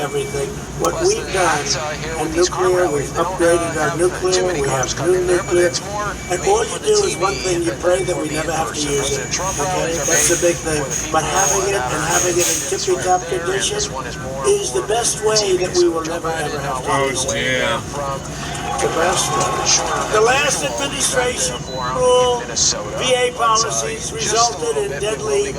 everything. What we've done in nuclear, we've upgraded our nuclear, we have new nuclear, and all you do is one thing, you pray that we never have to use it. Okay? That's the big thing. But having it and having it in tippy-top condition is the best way that we will never ever have to use it. Yeah. The best way. The last administration rule, VA policies resulted in deadly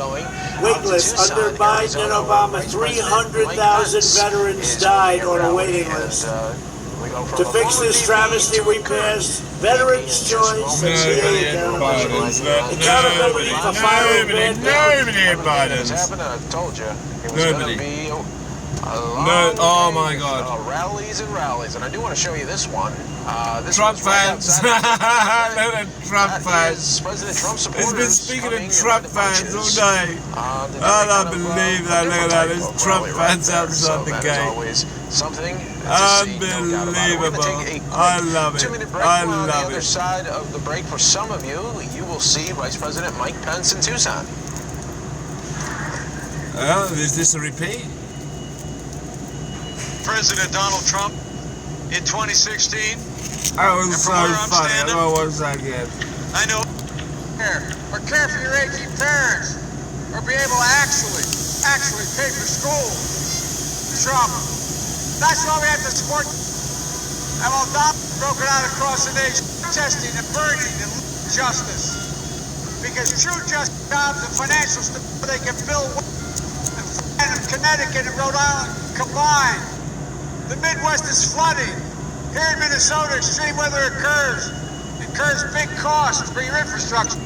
waitlist. Under Biden and Obama, 300,000 veterans died on a waiting list. To fix this travesty, we passed Veterans' Choice and VA accountability for firing bad Nobody. No, oh my God. Rallies and rallies, and I do want to show you this one. Trump fans. Trump fans. President Trump supporters. He's been speaking of Trump fans all day. I don't believe that. Look at that. There's Trump fans outside the gate. Unbelievable. I love it. I love it. On the other side of the break, for some of you, you will see Vice President Mike Pence in Tucson. Oh, is this a repeat? President Donald Trump in 2016. That was so funny. What was that again? I know. Or care for your aging parents, or be able to actually pay for school. Trump. That's why we have to support. And while Donald broken out across the nation, testing and burning and justice, because true justice, jobs, and financial stability they can build. And Connecticut and Rhode Island combined. The Midwest is flooding. Here in Minnesota, extreme weather incurs big costs for your infrastructure.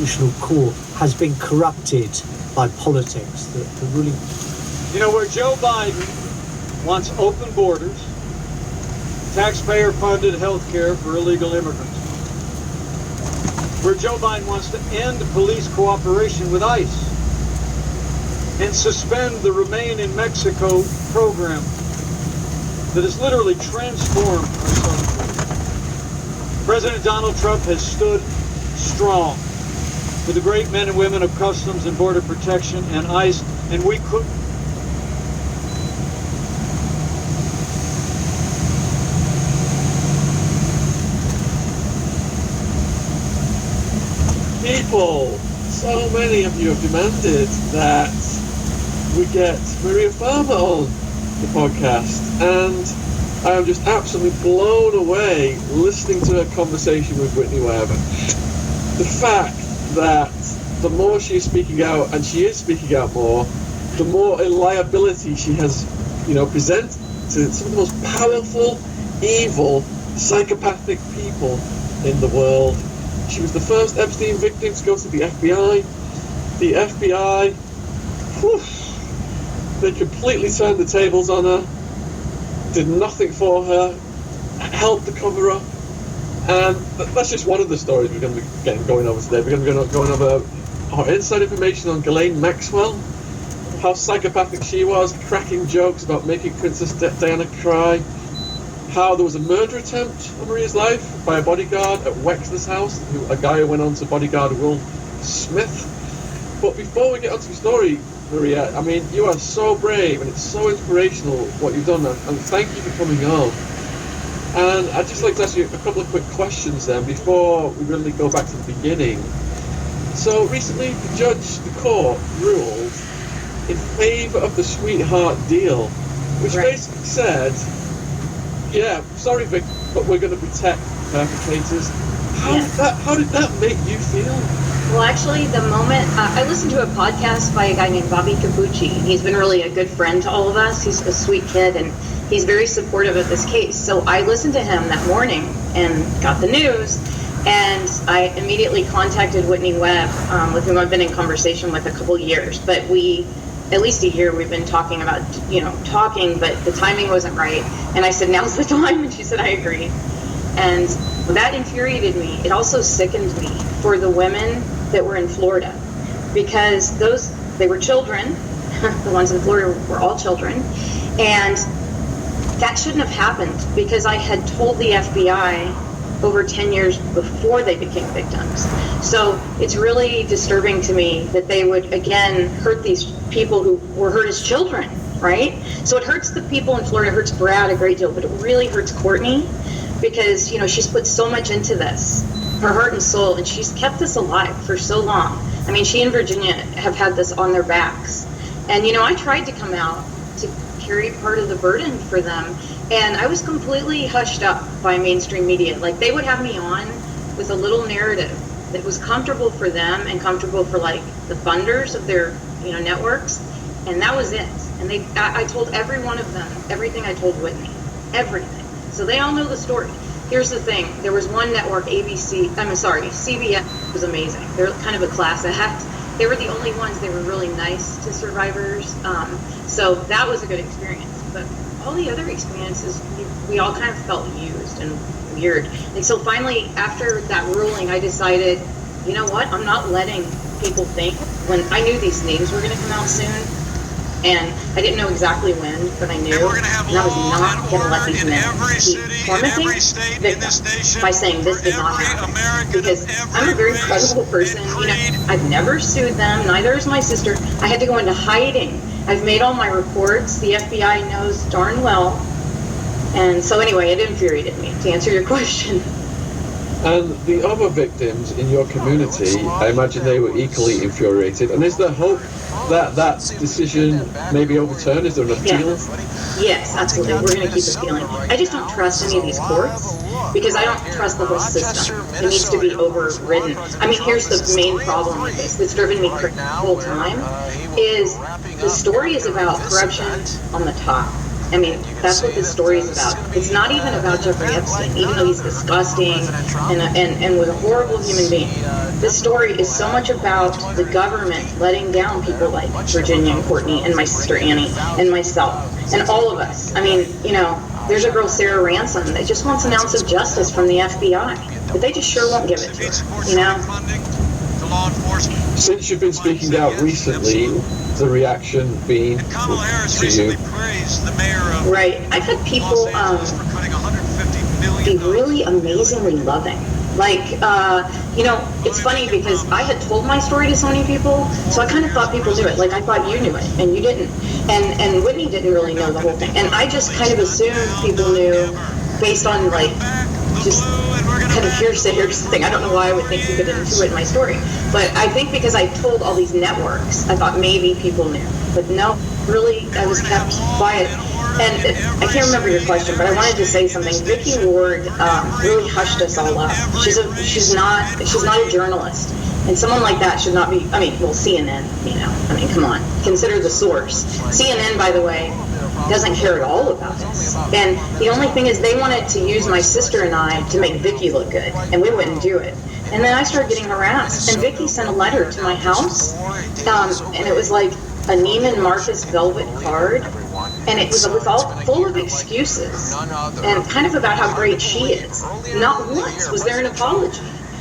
constitutional court has been corrupted by politics. The ruling. You know, where Joe Biden wants open borders, taxpayer-funded health care for illegal immigrants, where Joe Biden wants to end police cooperation with ICE and suspend the Remain in Mexico program that has literally transformed our southern border. President Donald Trump has stood strong with the great men and women of Customs and Border Protection and ICE, and we could. People, so many of you have demanded that we get Maria Farmer on the podcast, and I am just absolutely blown away listening to her conversation with Whitney Webb. The fact that the more she is speaking out, and she is speaking out more, the more a liability she has, presented to some of the most powerful, evil, psychopathic people in the world. She was the first Epstein victim to go to the FBI. The FBI, they completely turned the tables on her, did nothing for her, helped to cover up. And that's just one of the stories we're going to be going over today. We're going to be going over our inside information on Ghislaine Maxwell, how psychopathic she was, cracking jokes about making Princess Diana cry, how there was a murder attempt on Maria's life by a bodyguard at Wexler's house, a guy who went on to bodyguard Will Smith. But before we get onto the story, Maria, I mean, you are so brave and it's so inspirational what you've done, and thank you for coming on. And I'd just like to ask you a couple of quick questions then before we really go back to the beginning. So recently the court ruled in favour of the sweetheart deal, which basically said, yeah, sorry Vic, but we're going to protect perpetrators. How did that make you feel? Well, actually, the moment I listened to a podcast by a guy named Bobby Capucci. He's been really a good friend to all of us. He's a sweet kid, and he's very supportive of this case. So I listened to him that morning and got the news, and I immediately contacted Whitney Webb, with whom I've been in conversation with a couple years. But at least a year, we've been talking about, talking, but the timing wasn't right. And I said, now's the time, and she said, I agree. And that infuriated me. It also sickened me for the women that were in Florida, because they were children. The ones in Florida were all children, and that shouldn't have happened, because I had told the FBI over 10 years before they became victims. So it's really disturbing to me that they would again hurt these people who were hurt as children, right? So it hurts the people in Florida, it hurts Brad a great deal, but it really hurts Courtney, because she's put so much into this, her heart and soul, and she's kept this alive for so long. I mean, she and Virginia have had this on their backs. And I tried to come out to carry part of the burden for them, and I was completely hushed up by mainstream media. Like, they would have me on with a little narrative that was comfortable for them and comfortable for the funders of their networks, and that was it. And I told every one of them everything I told Whitney, everything. So they all know the story. Here's the thing, there was one network, CBS was amazing. They're kind of a class act. They were the only ones, they were really nice to survivors. So that was a good experience. But all the other experiences, we all kind of felt used and weird. And so finally, after that ruling, I decided, you know what, I'm not letting people think, when I knew these names were going to come out soon, and I didn't know exactly when, but I knew, and I was not going to let these men keep tormenting victims by saying this did not happen. Because I'm a very credible person. I've never sued them, neither is my sister. I had to go into hiding. I've made all my reports. The FBI knows darn well. And so anyway, it infuriated me, to answer your question. And the other victims in your community, I imagine they were equally infuriated. And is there hope that that decision may be overturned? Is there an appeal? Yes, absolutely. We're going to keep appealing. I just don't trust any of these courts, because I don't trust the whole system. It needs to be overridden. I mean, here's the main problem with this that's driven me the whole time, is the story is about corruption on the top. I mean, that's what this story is about. It's not even about Jeffrey Epstein, even though he's disgusting and was a horrible human being. This story is so much about the government letting down people like Virginia and Courtney and my sister Annie and myself and all of us. I mean, you know, there's a girl, Sarah Ransom, that just wants an ounce of justice from the FBI, but they just sure won't give it to her, you know? Since you've been speaking out recently, the reaction being Kamala Harris to you? recently praised the mayor of Right. I've had people Los Angeles for cutting $150 million. be really amazingly loving. Like, you know, it's funny because I had told my story to so many people, so I kind of thought people knew it. Like, I thought you knew it, and you didn't. And Whitney didn't really know the whole thing. And I just kind of assumed people knew based on, like, just kind of hearsay thing. I don't know why I would think you could intuit my story. But I think because I told all these networks, I thought maybe people knew. But no, really, I was kept quiet. And I can't remember your question, but I wanted to say something. Vicki Ward really hushed us all up. She's not a journalist, and someone like that should not be. I mean, well, CNN, you know. I mean, come on, consider the source. CNN, by the way, doesn't care at all about this. And the only thing is, they wanted to use my sister and I to make Vicki look good, and we wouldn't do it. And then I started getting harassed, and Vicki sent a letter to my house, and it was like a Neiman Marcus velvet card. And it was all full of excuses and kind of about how great she is. Not once was there an apology.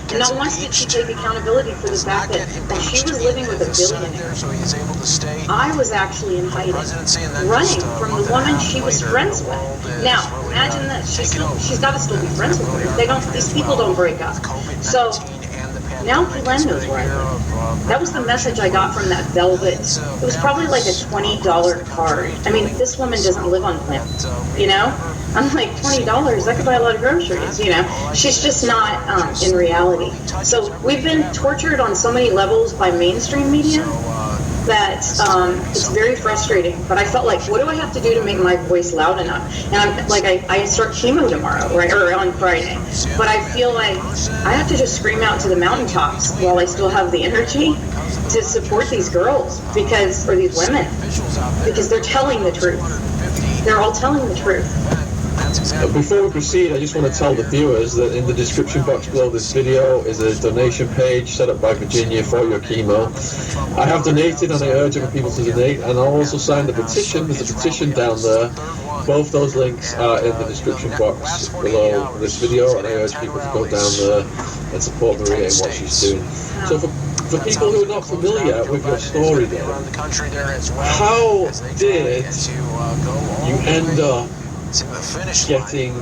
And not once did she take accountability for the fact that when she was living with a billionaire, I was actually in hiding, running from the woman she was friends with. Now, imagine this. She's got to still be friends with her. These people don't break up. So now Glenn knows where I live. That was the message I got from that velvet. It was probably like a $20 card. I mean, this woman doesn't live on Glen, you know? I'm like, $20, I could buy a lot of groceries, you know? She's just not in reality. So we've been tortured on so many levels by mainstream media that it's very frustrating. But I felt like, what do I have to do to make my voice loud enough? And I'm like, I start chemo tomorrow, right, or on Friday. But I feel like I have to just scream out to the mountaintops while I still have the energy to support these girls or these women, because they're telling the truth. They're all telling the truth. Before we proceed, I just want to tell the viewers that in the description box below this video is a donation page set up by Virginia for your chemo. I have donated and I urge other people to donate, and I also signed a petition. There's a petition down there. Both those links are in the description box below this video, and I urge people to go down there and support Maria in what she's doing. So for people who are not familiar with your story then, how did you end up getting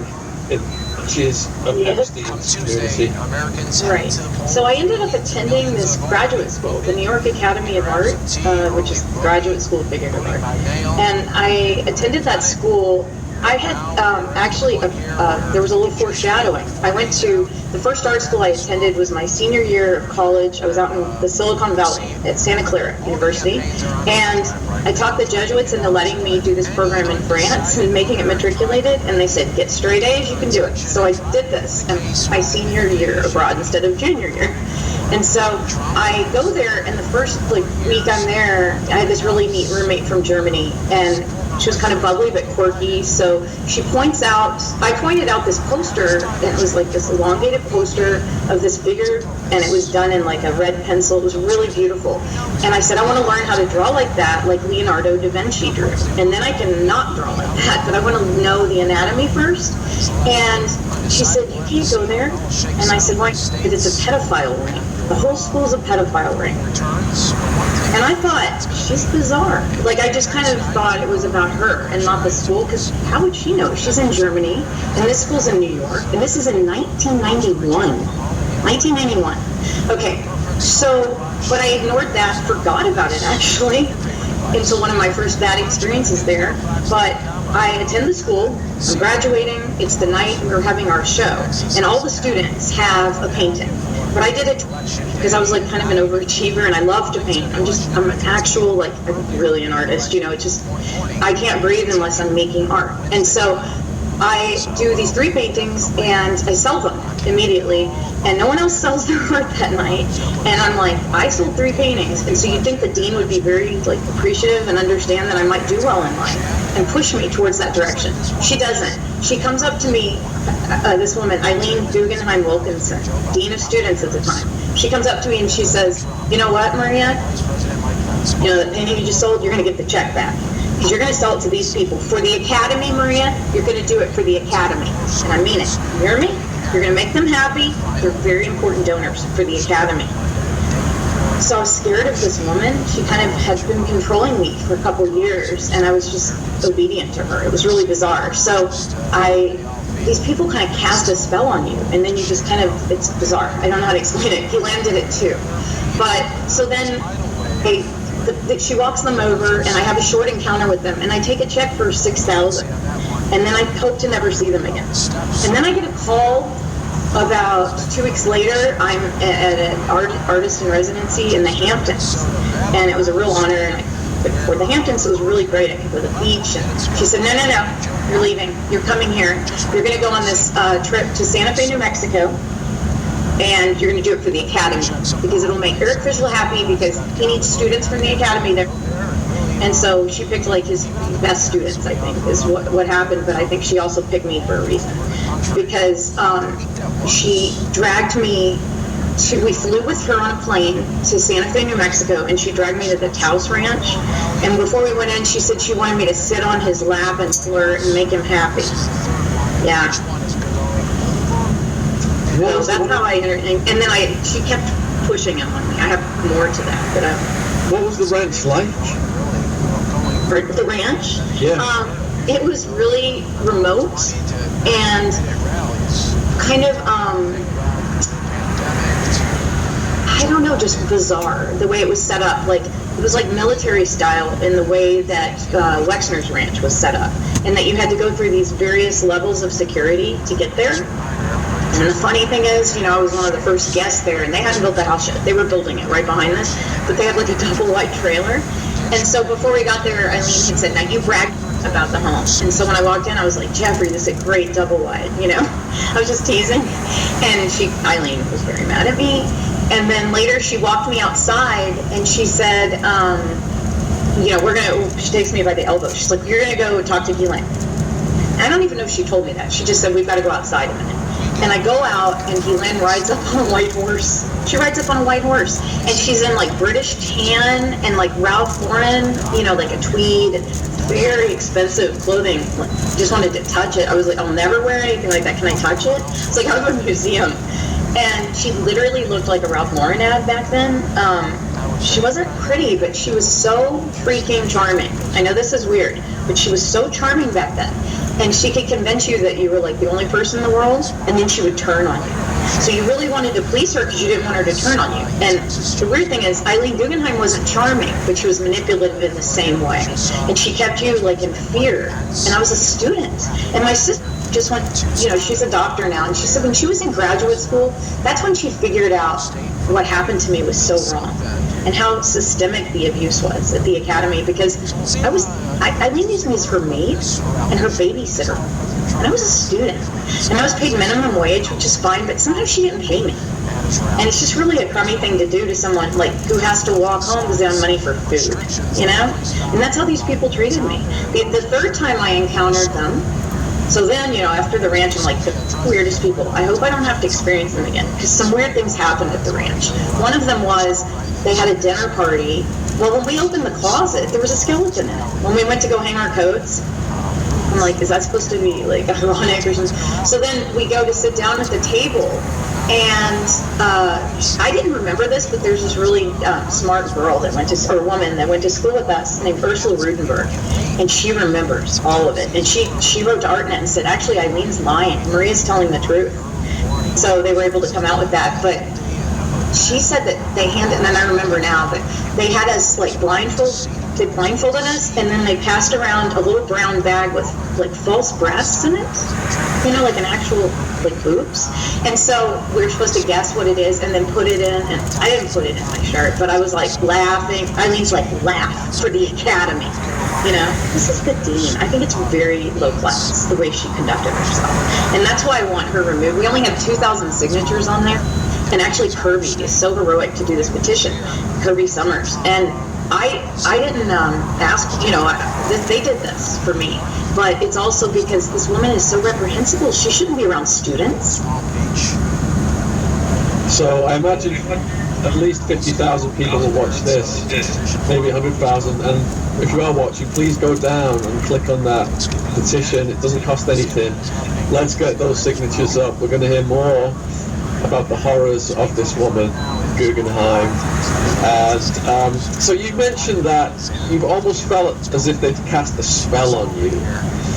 inches of Epstein's community? Right. So I ended up attending this graduate school, the New York Academy of Art, which is the graduate school of figurative art. And I attended that school. I had there was a little foreshadowing. I went to the first art school I attended was my senior year of college. I was out in the Silicon Valley at Santa Clara University, and I talked the Jesuits into letting me do this program in France and making it matriculated, and they said, get straight A's, you can do it. So I did this in my senior year abroad instead of junior year. And so I go there, and the first week I'm there, I had this really neat roommate from Germany, and she was kind of bubbly but quirky. So I pointed out this poster, and it was like this elongated poster of this figure, and it was done in like a red pencil. It was really beautiful. And I said, I want to learn how to draw like that, like Leonardo da Vinci drew. And then I can not draw like that, but I want to know the anatomy first. And she said, you can't go there. And I said, why? Because it's a pedophile ring. The whole school's a pedophile ring. And I thought, she's bizarre. Like, I just kind of thought it was about her and not the school, because how would she know? She's in Germany, and this school's in New York, and this is in 1991. 1991. Okay, so, but I ignored that, forgot about it, actually, until one of my first bad experiences there. But I attend the school, I'm graduating, it's the night we were having our show, and all the students have a painting. But I did it because I was like kind of an overachiever, and I love to paint. I'm an actual, I'm really an artist, you know. It's just, I can't breathe unless I'm making art. And so I do these 3 paintings and I sell them immediately, and no one else sells their art that night. And I'm like, I sold 3 paintings, and so you'd think the dean would be very like appreciative and understand that I might do well in life and push me towards that direction. She doesn't. She comes up to me, this woman, Eileen Guggenheim Wilkinson, dean of students at the time. She comes up to me and she says, you know what, Maria? You know, the painting you just sold, you're going to get the check back. Because you're going to sell it to these people. For the academy, Maria, you're going to do it for the academy. And I mean it. You hear me? You're going to make them happy. They're very important donors for the academy. So I was scared of this woman. She kind of had been controlling me for a couple years, and I was just obedient to her. It was really bizarre. So these people kind of cast a spell on you, and then you just kind of, it's bizarre. I don't know how to explain it. He landed it too. But so then she walks them over, and I have a short encounter with them, and I take a check for $6,000, and then I hope to never see them again. And then I get a call about 2 weeks later. I'm at an artist in residency in the Hamptons, and it was a real honor. And for the Hamptons, it was really great. I could go to the beach, and she said, no, you're leaving. You're coming here. You're going to go on this trip to Santa Fe, New Mexico, and you're going to do it for the academy, because it'll make Eric Fischel happy, because he needs students from the academy there. And so she picked like his best students, I think, is what happened. But I think she also picked me for a reason, because she dragged me we flew with her on a plane to Santa Fe, New Mexico, and she dragged me to the Taos Ranch. And before we went in, she said she wanted me to sit on his lap and flirt and make him happy. Yeah. So that's how I entertained. And then she kept pushing him on me. I have more to that, but what was the ranch like? The ranch? Yeah. It was really remote and kind of, I don't know, just bizarre the way it was set up. Like, it was like military style in the way that Wexner's ranch was set up, and that you had to go through these various levels of security to get there. And the funny thing is, I was one of the first guests there, and they hadn't built the house yet. They were building it right behind us, but they had like a double wide trailer. And so before we got there, Eileen had said, now you bragged about the home. And so when I walked in, I was like, Jeffrey, this is a great double wide, I was just teasing. And Eileen was very mad at me. And then later she walked me outside and she said, she takes me by the elbow. She's like, you're going to go talk to Ghislaine. I don't even know if she told me that. She just said, we've got to go outside a minute. And I go out, and Ghislaine rides up on a white horse. She rides up on a white horse, and she's in like British tan and like Ralph Lauren, like a tweed, very expensive clothing. Like, just wanted to touch it. I was like, I'll never wear anything like that. Can I touch it? It's like I was in a museum. And she literally looked like a Ralph Lauren ad back then. She wasn't pretty, but she was so freaking charming. I know this is weird, but she was so charming back then. And she could convince you that you were like the only person in the world, and then she would turn on you. So you really wanted to please her because you didn't want her to turn on you. And the weird thing is, Eileen Guggenheim wasn't charming, but she was manipulative in the same way. And she kept you like in fear. And I was a student. And my sister just went, she's a doctor now, and she said when she was in graduate school, that's when she figured out what happened to me was so wrong, and how systemic the abuse was at the academy, because Eileen used me as her maid and her babysitter, and I was a student, and I was paid minimum wage, which is fine, but sometimes she didn't pay me. And it's just really a crummy thing to do to someone like who has to walk home because they have money for food, And that's how these people treated me. The third time I encountered them, so then, after the ranch, I'm like, the weirdest people. I hope I don't have to experience them again, because some weird things happened at the ranch. One of them was they had a dinner party. Well, when we opened the closet, there was a skeleton in it. When we went to go hang our coats, I'm like, is that supposed to be like ironic or something? So then we go to sit down at the table, and I didn't remember this, but there's this really smart girl or woman that went to school with us named Ursula Rudenberg, and she remembers all of it. And she wrote to ArtNet and said, actually, Eileen's lying. Maria's telling the truth. So they were able to come out with that. But she said that they handed, and I remember now, but they had us like blindfold they blindfolded us, and then they passed around a little brown bag with like false breasts in it, like an actual like boobs. And so we were supposed to guess what it is and then put it in, and I didn't put it in my shirt, but I was like laughing. Eileen's like, laugh for the Academy. This is the dean. I think it's very low class the way she conducted herself, and that's why I want her removed. We only have 2,000 signatures on there, and actually Kirby is so heroic to do this petition, Kirby Summers, and I didn't ask, they did this for me, but it's also because this woman is so reprehensible. She shouldn't be around students. So I imagine at least 50,000 people will watch this, maybe 100,000, and if you are watching, please go down and click on that petition. It doesn't cost anything. Let's get those signatures up. We're going to hear more about the horrors of this woman, Guggenheim. And so you mentioned that you've almost felt as if they'd cast a spell on you.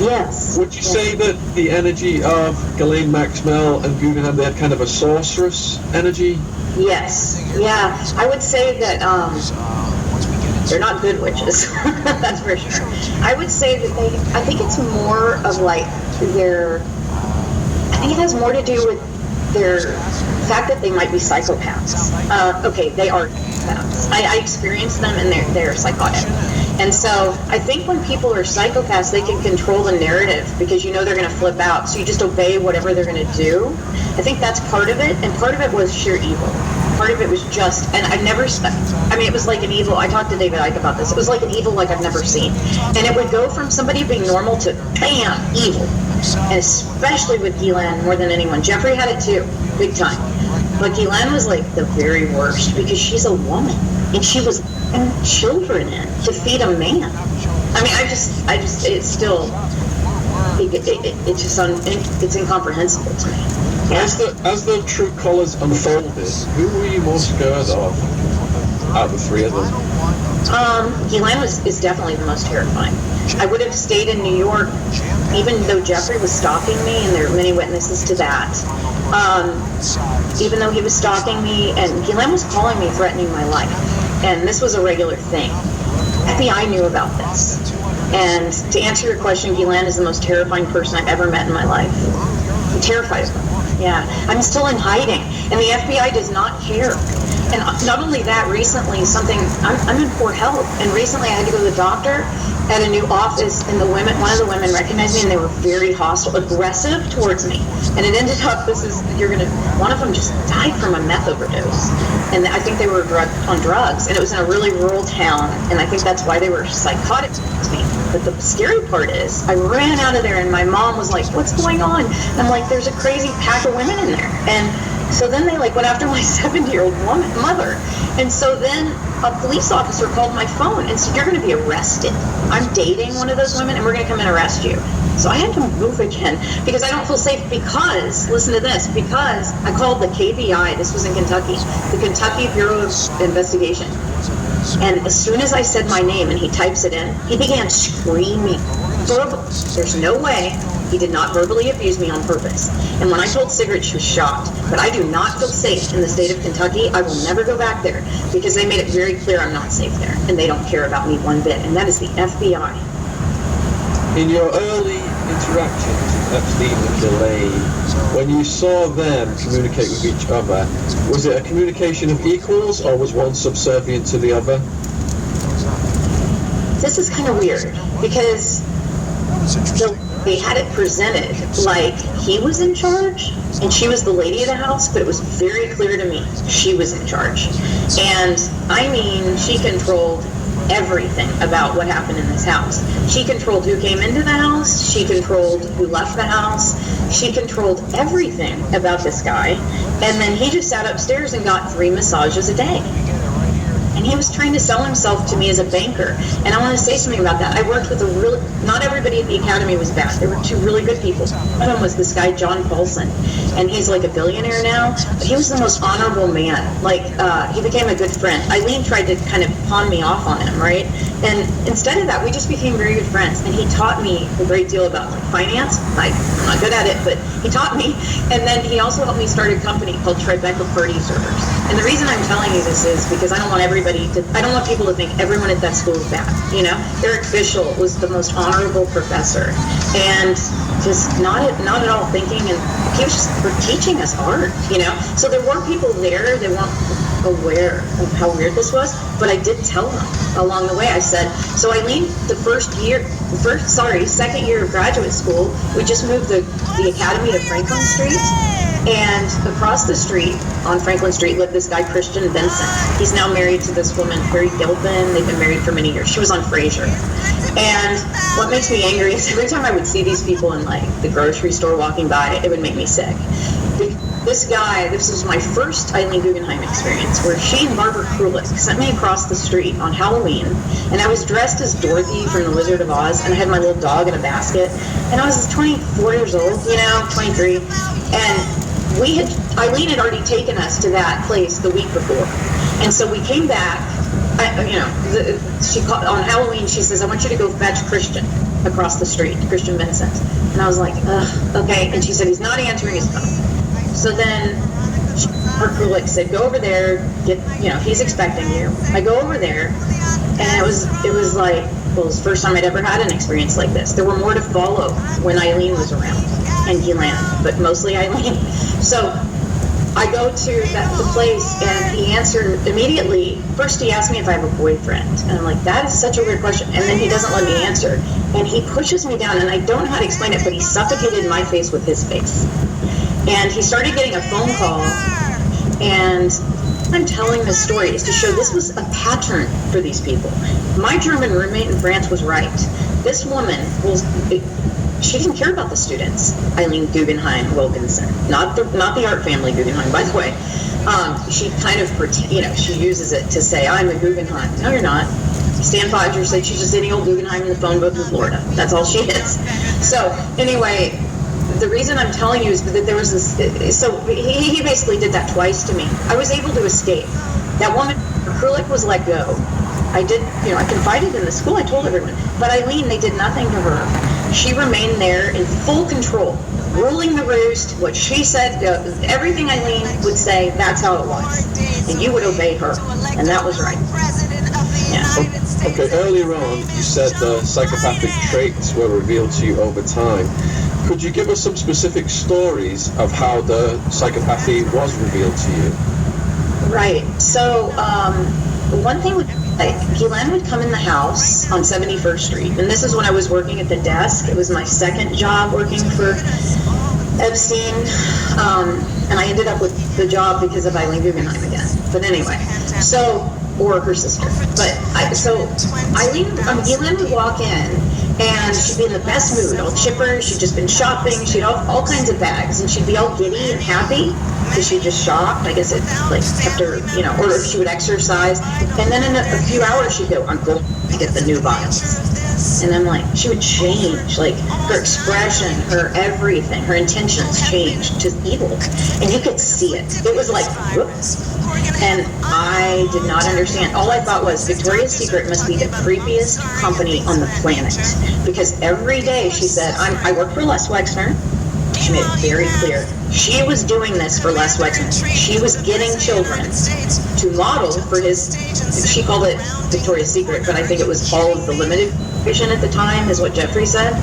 Yes. Would you say that the energy of Ghislaine Maxwell and Guggenheim, they had kind of a sorceress energy? Yes. Yeah. I would say that they're not good witches. That's for sure. I would say that I think it's more of like I think it has more to do with their fact that they might be psychopaths. Okay, they are psychopaths. I experienced them, and they're psychotic. And so I think when people are psychopaths, they can control the narrative because they're going to flip out. So you just obey whatever they're going to do. I think that's part of it, and part of it was sheer evil. Part of it was just, and it was like an evil. I talked to David Icke about this. It was like an evil like I've never seen. And it would go from somebody being normal to bam, evil. And especially with Ghislaine more than anyone. Jeffrey had it too, big time. But Ghislaine was like the very worst because she's a woman and she was letting children in to feed a man. It's still, it's incomprehensible to me. Yeah. As the true colours unfolded, who were you most scared of out of the three of them? Ghislaine is definitely the most terrifying. I would have stayed in New York, even though Jeffrey was stalking me, and there are many witnesses to that. Even though he was stalking me, and Ghislaine was calling me, threatening my life, and this was a regular thing. FBI knew about this. And to answer your question, Ghislaine is the most terrifying person I've ever met in my life. I'm terrified of her. Yeah, I'm still in hiding, and the FBI does not care. And not only that, recently I'm in poor health, and recently I had to go to the doctor at a new office, and one of the women recognized me, and they were very hostile, aggressive towards me. And it ended up, one of them just died from a meth overdose, and I think they were on drugs, and it was in a really rural town, and I think that's why they were psychotic towards me. But the scary part is, I ran out of there, and my mom was like, "What's going on?" And I'm like, "There's a crazy pack of women in there." And so then they went after my 70-year-old mother. And so then a police officer called my phone and said, "You're going to be arrested. I'm dating one of those women, and we're going to come and arrest you." So I had to move again because I don't feel safe because, listen to this, because I called the KBI, this was in Kentucky, the Kentucky Bureau of Investigation. And as soon as I said my name and he types it in, he began screaming. There's no way he did not verbally abuse me on purpose. And when I told Sigrid, she was shocked. But I do not feel safe in the state of Kentucky. I will never go back there because they made it very clear I'm not safe there. And they don't care about me one bit. And that is the FBI. In your early interactions with Epstein and Ghislaine, when you saw them communicate with each other, was it a communication of equals or was one subservient to the other? This is kind of weird because they had it presented like he was in charge and she was the lady of the house, but it was very clear to me she was in charge. And she controlled everything about what happened in this house. She controlled who came into the house. She controlled who left the house. She controlled everything about this guy. And then he just sat upstairs and got 3 massages a day. And he was trying to sell himself to me as a banker. And I want to say something about that. I worked with not everybody at the Academy was bad. There were 2 really good people. One of them was this guy, John Paulson. And he's like a billionaire now. But he was the most honorable man. He became a good friend. Eileen tried to kind of pawn me off on him, right? And instead of that, we just became very good friends. And he taught me a great deal about finance. I'm not good at it, but he taught me. And then he also helped me start a company called Tribeca Party Servers. And the reason I'm telling you this is because I don't want people to think everyone at that school is bad, you know? Eric Fischel was the most honorable professor, and just not at all thinking, and he was just teaching us art, you know? So there were people there that weren't aware of how weird this was, but I did tell them along the way. I said, so Eileen, second year of graduate school, we just moved the academy to Franklin Street, and across the street on Franklin Street lived this guy, Christian Vincent. He's now married to this woman, Carrie Gilpin. They've been married for many years. She was on Frasier. And what makes me angry is every time I would see these people in like the grocery store walking by, it would make me sick. This was my first Eileen Guggenheim experience, where she and Barbara Krulik sent me across the street on Halloween, and I was dressed as Dorothy from The Wizard of Oz, and I had my little dog in a basket, and I was 24 years old, 23, and Eileen had already taken us to that place the week before, and so we came back. She called on Halloween. She says, "I want you to go fetch Christian across the street, Christian Vincent." And I was like, "Ugh, okay." And she said, "He's not answering his phone." So then her Krulik said, "Go over there. He's expecting you." I go over there, and it was like, well, it was the first time I'd ever had an experience like this. There were more to follow when Eileen was around, and Guylaine, but mostly Eileen. So I go to the place, and he answered immediately. First, he asked me if I have a boyfriend, and I'm like, that is such a weird question. And then he doesn't let me answer, and he pushes me down, and I don't know how to explain it, but he suffocated my face with his face. And he started getting a phone call, and I'm telling this story is to show this was a pattern for these people. My German roommate in France was right. This woman she didn't care about the students. Eileen Guggenheim Wilkinson, not the art family Guggenheim, by the way. She kind of she uses it to say, "I'm a Guggenheim." No, you're not. Stan Podger said she's just any old Guggenheim in the phone book in Florida. That's all she is. So anyway, the reason I'm telling you is that there was this. So he basically did that twice to me. I was able to escape. That woman, Krulik, was let go. I confided in the school. I told everyone. But Eileen, they did nothing to her. She remained there in full control, ruling the roost. What she said, everything Eileen would say, that's how it was. And you would obey her. And that was right. Yeah. Okay, earlier on, you said the psychopathic traits were revealed to you over time. Could you give us some specific stories of how the psychopathy was revealed to you? Right. So, one thing would Guylaine would come in the house on 71st Street, and this is when I was working at the desk. It was my second job working for Epstein, and I ended up with the job because of Eileen Guggenheim again. But anyway, or her sister. But Guylaine would walk in, and she'd be in the best mood, all chipper. She'd just been shopping. She'd all kinds of bags, and she'd be all giddy and happy because she just shopped. I guess it kept her, or if she would exercise. And then in a few hours, she'd go, "I'm going to get the new vials." And I'm like, she would change, like her expression, her everything, her intentions changed to evil, and you could see it. It was like, whoops. And I did not understand. All I thought was Victoria's Secret must be the creepiest company on the planet, because every day she said, I work for Les Wexner. She made it very clear. She was doing this for Les Wexner. She was getting children to model for his, she called it Victoria's Secret, but I think it was all of the limited edition at the time, is what Jeffrey said.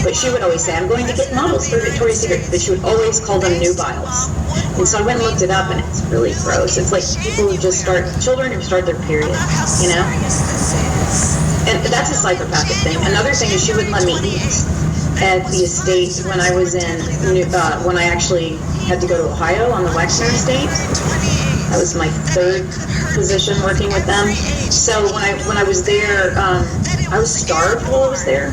But she would always say, "I'm going to get models for Victoria's Secret," but she would always call them nubiles. And so I went and looked it up, and it's really gross. It's like children who start their period, And that's a psychopathic thing. Another thing is she wouldn't let me eat at the estate when I was when I actually had to go to Ohio on the Wexner estate. That was my third position working with them. So when I was there, I was starved while I was there.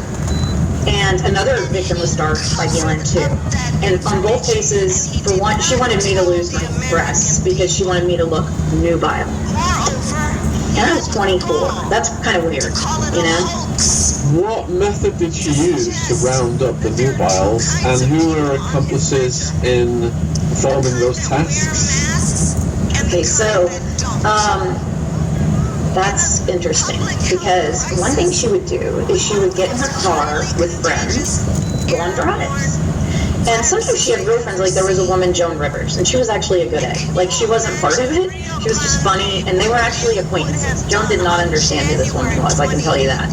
And another victim was starved by Guylaine too. And on both cases, for one, she wanted me to lose my breasts because she wanted me to look nubile. And I was 24. That's kind of weird, What method did she use to round up the nubiles, and who were accomplices in performing those tasks? Okay, so that's interesting, because one thing she would do is she would get in her car with friends, go on drives. And sometimes she had real friends, like there was a woman, Joan Rivers, and she was actually a good egg. Like she wasn't part of it, she was just funny, and they were actually acquaintances. Joan did not understand who this woman was, I can tell you that.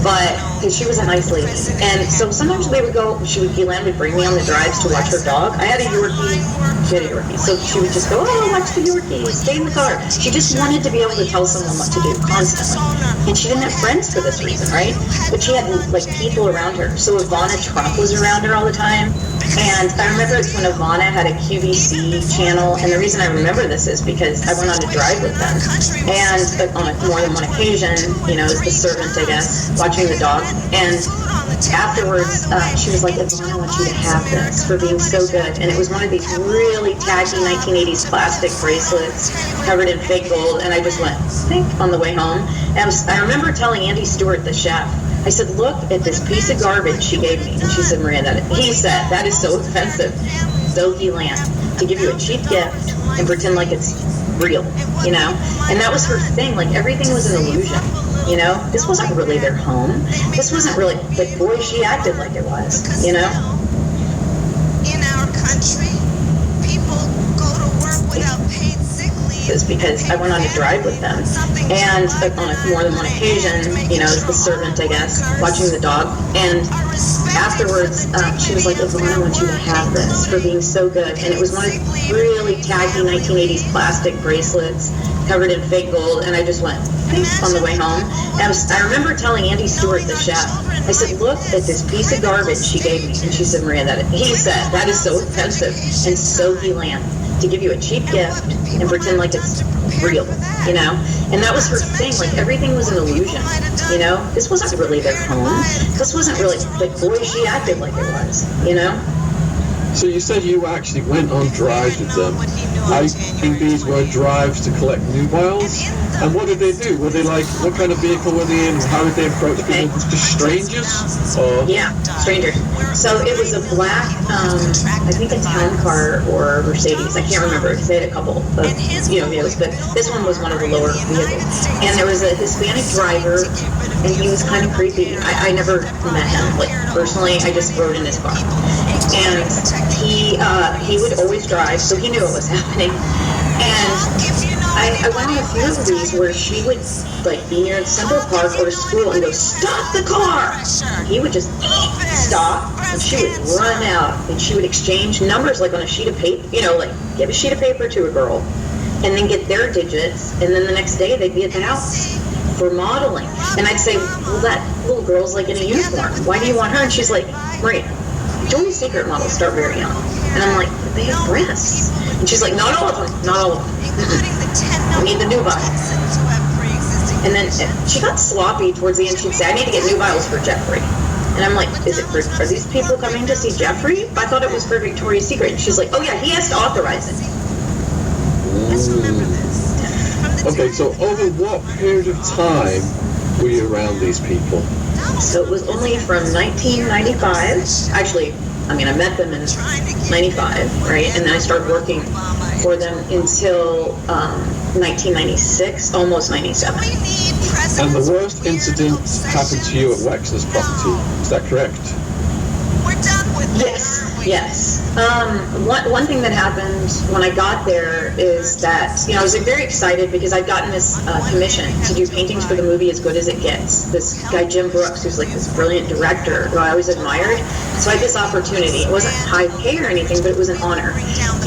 But, because she was a nice lady. And so sometimes we would go, Ghislaine would bring me on the drives to watch her dog. I had a Yorkie, she had a Yorkie, so she would just go, oh, watch the Yorkie, stay in the car. She just wanted to be able to tell someone what to do constantly. And she didn't have friends for this reason, right? But she had like people around her. So Ivana Trump was around her all the time. And I remember it's when Ivana had a QVC channel, and the reason I remember this is because I went on a drive with them, and on more than one occasion, you know, as the servant, I guess, watching the dog, and afterwards, she was like, Ivana, I want you to have this for being so good, and it was one of these really tacky 1980s plastic bracelets covered in fake gold, and I just went, think, on the way home, and I remember telling Andy Stewart, the chef, I said, look at this piece of garbage she gave me. And she said, Miranda, he said, that is so offensive. Sophie Land, to give you a cheap gift and pretend like it's real, you know? And that was her thing. Like, everything was an illusion, you know? This wasn't really their home. This wasn't really, but boy, she acted like it was, you know? In our country, people go to work without paid sick leave. Is because I went on a drive with them, and on more than one occasion, you know, as the servant, I guess, watching the dog, and afterwards, she was like, Ivana, I want you to have this for being so good, and it was one of these really tacky 1980s plastic bracelets covered in fake gold, and I just went, on the way home, and I remember telling Andy Stewart, the chef, I said, look at this piece of garbage she gave me, and she said, Miranda, he said, that is so offensive, and Sophie Land, to give you a cheap gift and pretend like it's real, you know? And that was her thing, like everything was an illusion, you know? This wasn't really their home. This wasn't really, but boy, she acted like it was, you know? So you said you actually went on drives with them. I think these were drives to collect nubiles. And what did they do? Were they like, what kind of vehicle were they in? How did they approach people? Just strangers? Or? Yeah, strangers. So it was a black, I think a town car or Mercedes. I can't remember because they had a couple of, you know, vehicles, but this one was one of the lower vehicles. And there was a Hispanic driver, and he was kind of creepy. I never met him, like, personally. I just rode in his car. And he would always drive, so he knew what was happening. And I went on a few of these where she would like be near Central Park or school and go, stop the car! And he would just stop, and she would run out, and she would exchange numbers like on a sheet of paper, you know, like give a sheet of paper to a girl, and then get their digits, and then the next day they'd be at the house for modeling. And I'd say, well, that little girl's like in a uniform. Why do you want her? And she's like, Maria, Victoria's Secret models start very young. And I'm like, but they have breasts. And she's like, not all of them, not all of them. I need the nubiles. And then she got sloppy towards the end. She'd say, I need to get nubiles for Jeffrey. And I'm like, are these people coming to see Jeffrey? I thought it was for Victoria's Secret. And she's like, oh yeah, he has to authorize it. Let's remember this. Okay, so over what period of time were you around these people? So it was only from 1995. Actually, I mean, I met them in 95, right? And then I started working for them until 1996, almost 97. And the worst incident happened to you at Wexner's property, is that correct? Yes. One thing that happened when I got there is that, you know, I was very excited because I'd gotten this commission to do paintings for the movie As Good As It Gets. This guy, Jim Brooks, who's like this brilliant director who I always admired. So I had this opportunity. It wasn't high pay or anything, but it was an honor.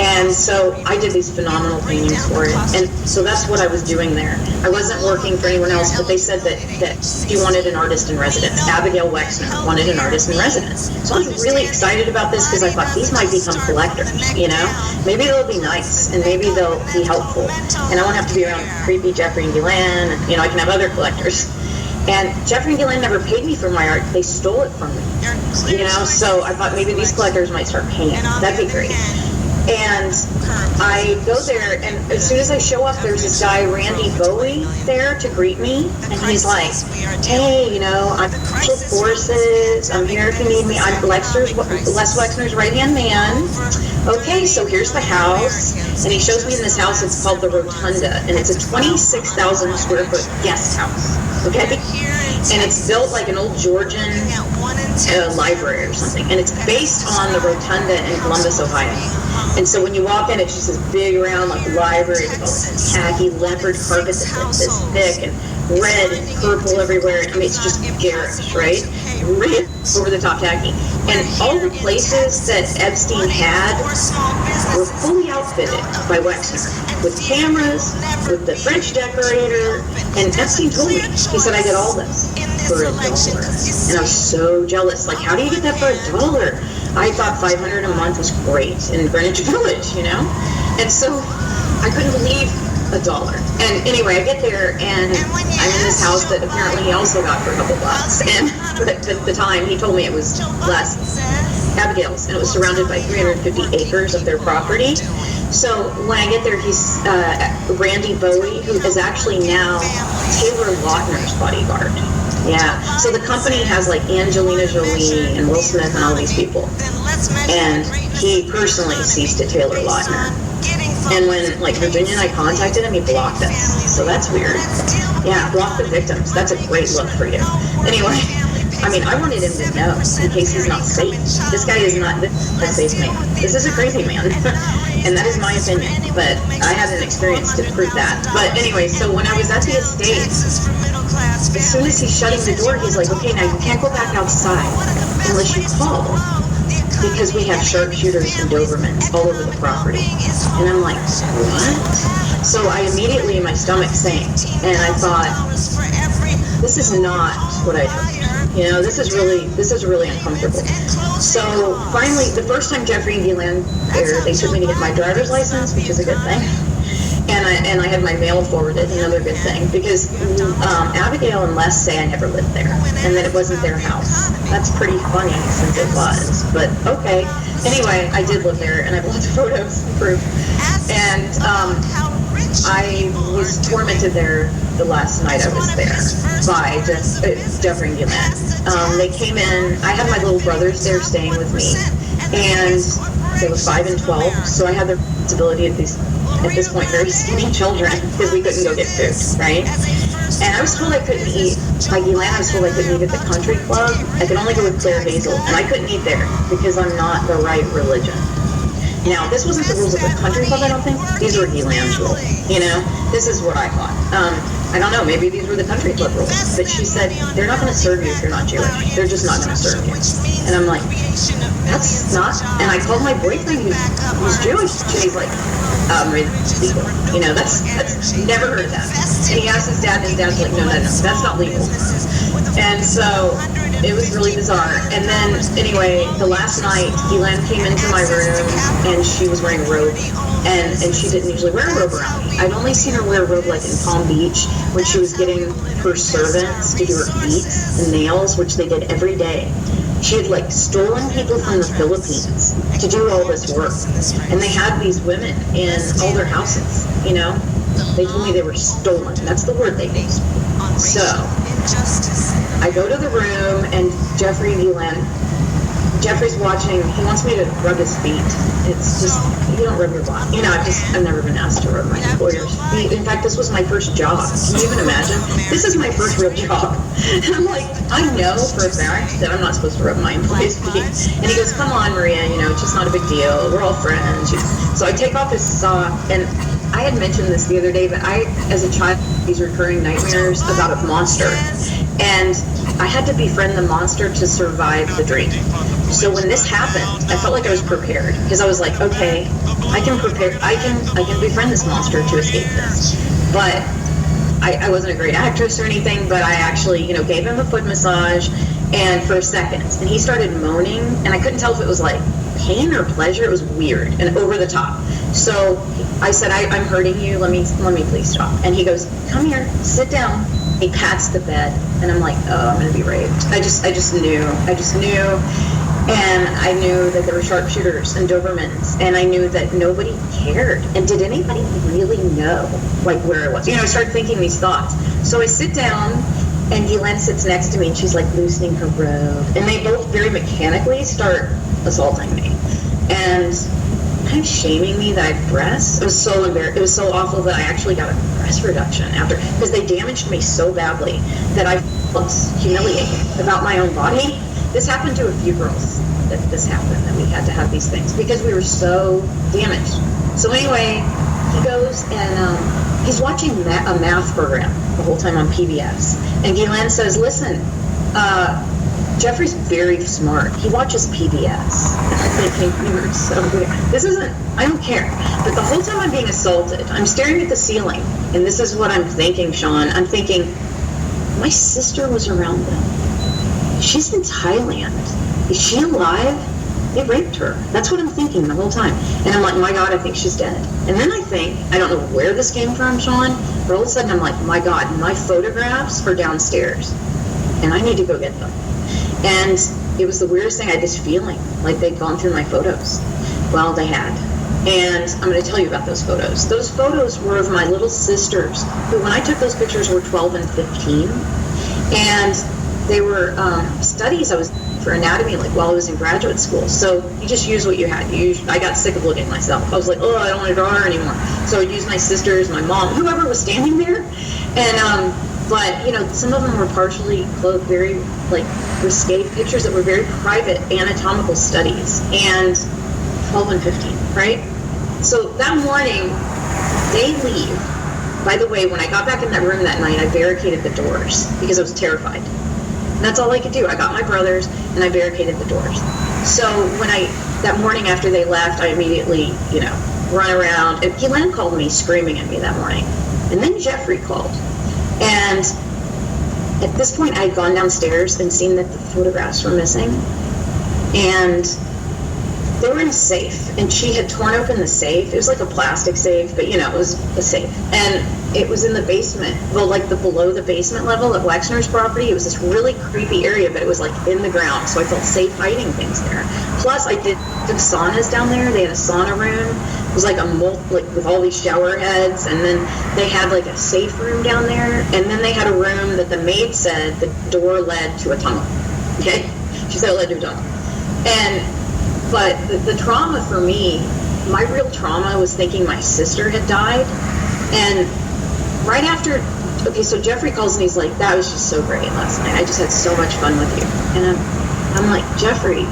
And so I did these phenomenal paintings for it. And so that's what I was doing there. I wasn't working for anyone else, but they said that he wanted an artist in residence. Abigail Wexner wanted an artist in residence. So I was really excited about this because I thought these might become collectors, you know? Maybe they'll be nice, and maybe they'll be helpful. And I won't have to be around creepy Jeffrey and Ghislaine, you know, I can have other collectors. And Jeffrey and Ghislaine never paid me for my art. They stole it from me, you know? So I thought maybe these collectors might start paying. That'd be great. And I go there, and as soon as I show up, there's this guy, Randy Bowie, there to greet me. And he's like, hey, you know, I'm Special Forces. I'm here if you need me. I'm Les Wexner's right-hand man. Okay, so here's the house. And he shows me in this house. It's called the Rotunda. And it's a 26,000 square foot guest house. Okay? And it's built like an old Georgian library or something, and it's based on the Rotunda in Columbus, Ohio. And so when you walk in, it's just this big round like library with all this khaki leopard carpet that's like this thick and red and purple everywhere. I mean, it's just garish, right? Really over the top tacky. And all the places that Epstein had were fully outfitted by Wexner with cameras, with the French decorator. And Epstein told me, he said, I get all this for $1. And I was so jealous. Like, how do you get that for $1? I thought $500 a month was great in Greenwich Village, you know? And so I couldn't believe $1. And anyway, I get there and I'm in this house that apparently he also got for a couple bucks. And at the time, he told me it was less. Abigail's, and it was surrounded by 350 acres of their property. So when I get there, he's Randy Bowie, who is actually now Taylor Lautner's bodyguard. Yeah. So the company has like Angelina Jolie and Will Smith and all these people. And he personally sees to Taylor Lautner. And when like Virginia and I contacted him, he blocked us. So that's weird. Yeah, block the victims. That's a great look for you. Anyway, I mean, I wanted him to know in case he's not safe. This guy is not a safe man. This is a crazy man. And that is my opinion. But I haven't experienced to prove that. But anyway, so when I was at the estate, as soon as he's shutting the door, he's like, okay, now you can't go back outside unless you call, because we have sharpshooters and Dobermans all over the property. And I'm like, what? So I immediately, my stomach sank, and I thought, this is not what I thought. You know, this is really uncomfortable. So finally, the first time Jeffrey and Ghislaine there, they took me to get my driver's license, which is a good thing. And I had my mail forwarded, another good thing, because Abigail and Les say I never lived there, and that it wasn't their house. That's pretty funny, since it was, but okay. Anyway, I did live there, and I have lots of photos and proof. And I was tormented there the last night I was there by Jeffrey and Ghislaine. They came in, I had my little brothers there staying with me, and they were 5 and 12, so I had the responsibility of these, at this point, very skinny children, because we couldn't go get food, right? And I was told I couldn't eat, by Ghislaine, I was told I couldn't eat at the country club. I could only go with Claire Hazel, and I couldn't eat there, because I'm not the right religion. Now, this wasn't the rules of the country club, I don't think. These were Ghislaine's rules, you know? This is what I thought. I don't know, maybe these were the country club rules. But she said, they're not going to serve you if you're not Jewish. They're just not going to serve you. And I'm like, that's not... And I called my boyfriend who's Jewish, and he's like, legal. You know, that's never heard of that. And he asked his dad, and his dad's like, no, that's not legal. And so it was really bizarre. And then, anyway, the last night, Ghislaine came into my room, and she was wearing a robe. And she didn't usually wear a robe around me. I'd only seen her wear a robe like in Palm Beach when she was getting her servants to do her feet and nails, which they did every day. She had like stolen people from the Philippines to do all this work. And they had these women in all their houses, you know? They told me they were stolen. That's the word they used. So I go to the room, and Jeffrey Ghislaine, Jeffrey's watching. He wants me to rub his feet. It's just, you don't rub your body. You know, I've never been asked to rub my employer's feet. In fact, this was my first job. Can you even imagine? This is my first real job. And I'm like, I know for a fact that I'm not supposed to rub my employee's feet. And he goes, come on, Maria, you know, it's just not a big deal. We're all friends. So I take off his sock, and I had mentioned this the other day, but I, as a child, had these recurring nightmares about a monster. And I had to befriend the monster to survive the dream. So when this happened, I felt like I was prepared, because I was like, okay, I can befriend this monster to escape this. But I wasn't a great actress or anything, but I actually, you know, gave him a foot massage, and for a second, and he started moaning, and I couldn't tell if it was like pain or pleasure. It was weird and over the top. So I said, I'm hurting you. Let me please stop. And he goes, come here, sit down. He pats the bed, and I'm like, oh, I'm gonna be raped. I just knew. And I knew that there were sharpshooters and Dobermans, and I knew that nobody cared. And did anybody really know, like, where I was? You know, I started thinking these thoughts. So I sit down, and Ghislaine sits next to me, and she's like loosening her robe, and they both very mechanically start assaulting me, and kind of shaming me that I have breasts. It was so embarrassing. It was so awful that I actually got a breast reduction after, because they damaged me so badly that I felt humiliated about my own body. this happened to a few girls that this happened, that we had to have these things because we were so damaged. So anyway, he goes and he's watching a math program the whole time on PBS. And Galen says, listen, Jeffrey's very smart. He watches PBS. I'm thinking, you are so weird. This isn't, I don't care. But the whole time I'm being assaulted, I'm staring at the ceiling. And this is what I'm thinking, Sean. I'm thinking, my sister was around them. She's in Thailand. Is she alive? They raped her. That's what I'm thinking the whole time. And I'm like, my God, I think she's dead. And then I think, I don't know where this came from, Sean, but all of a sudden I'm like, my God, my photographs are downstairs. And I need to go get them. And it was the weirdest thing. I had this feeling like they'd gone through my photos. Well, they had. And I'm going to tell you about those photos. Those photos were of my little sisters, who when I took those pictures were 12 and 15. And they were studies I was for anatomy, like while I was in graduate school. So you just use what you had. I got sick of looking at myself. I was like, oh, I don't want to draw her anymore. So I'd use my sisters, my mom, whoever was standing there. And but you know, some of them were partially clothed, very like risque pictures that were very private anatomical studies. And 12 and 15, right? So that morning, they leave. By the way, when I got back in that room that night, I barricaded the doors because I was terrified. And that's all I could do. I got my brothers and I barricaded the doors. So when that morning after they left, I immediately, you know, run around. And Galen called me screaming at me that morning. And then Jeffrey called. And at this point, I had gone downstairs and seen that the photographs were missing. And they were in a safe, and she had torn open the safe. It was like a plastic safe, but you know, it was a safe. And it was in the basement, well, like below the basement level of Wexner's property. It was this really creepy area, but it was like in the ground, so I felt safe hiding things there. Plus, I did saunas down there. They had a sauna room. It was like like with all these shower heads, and then they had like a safe room down there, and then they had a room that the maid said the door led to a tunnel. Okay, she said it led to a tunnel. But the trauma for me, my real trauma was thinking my sister had died. And right after, okay, so Jeffrey calls and he's like, that was just so great last night. I just had so much fun with you. And I'm like, Jeffrey,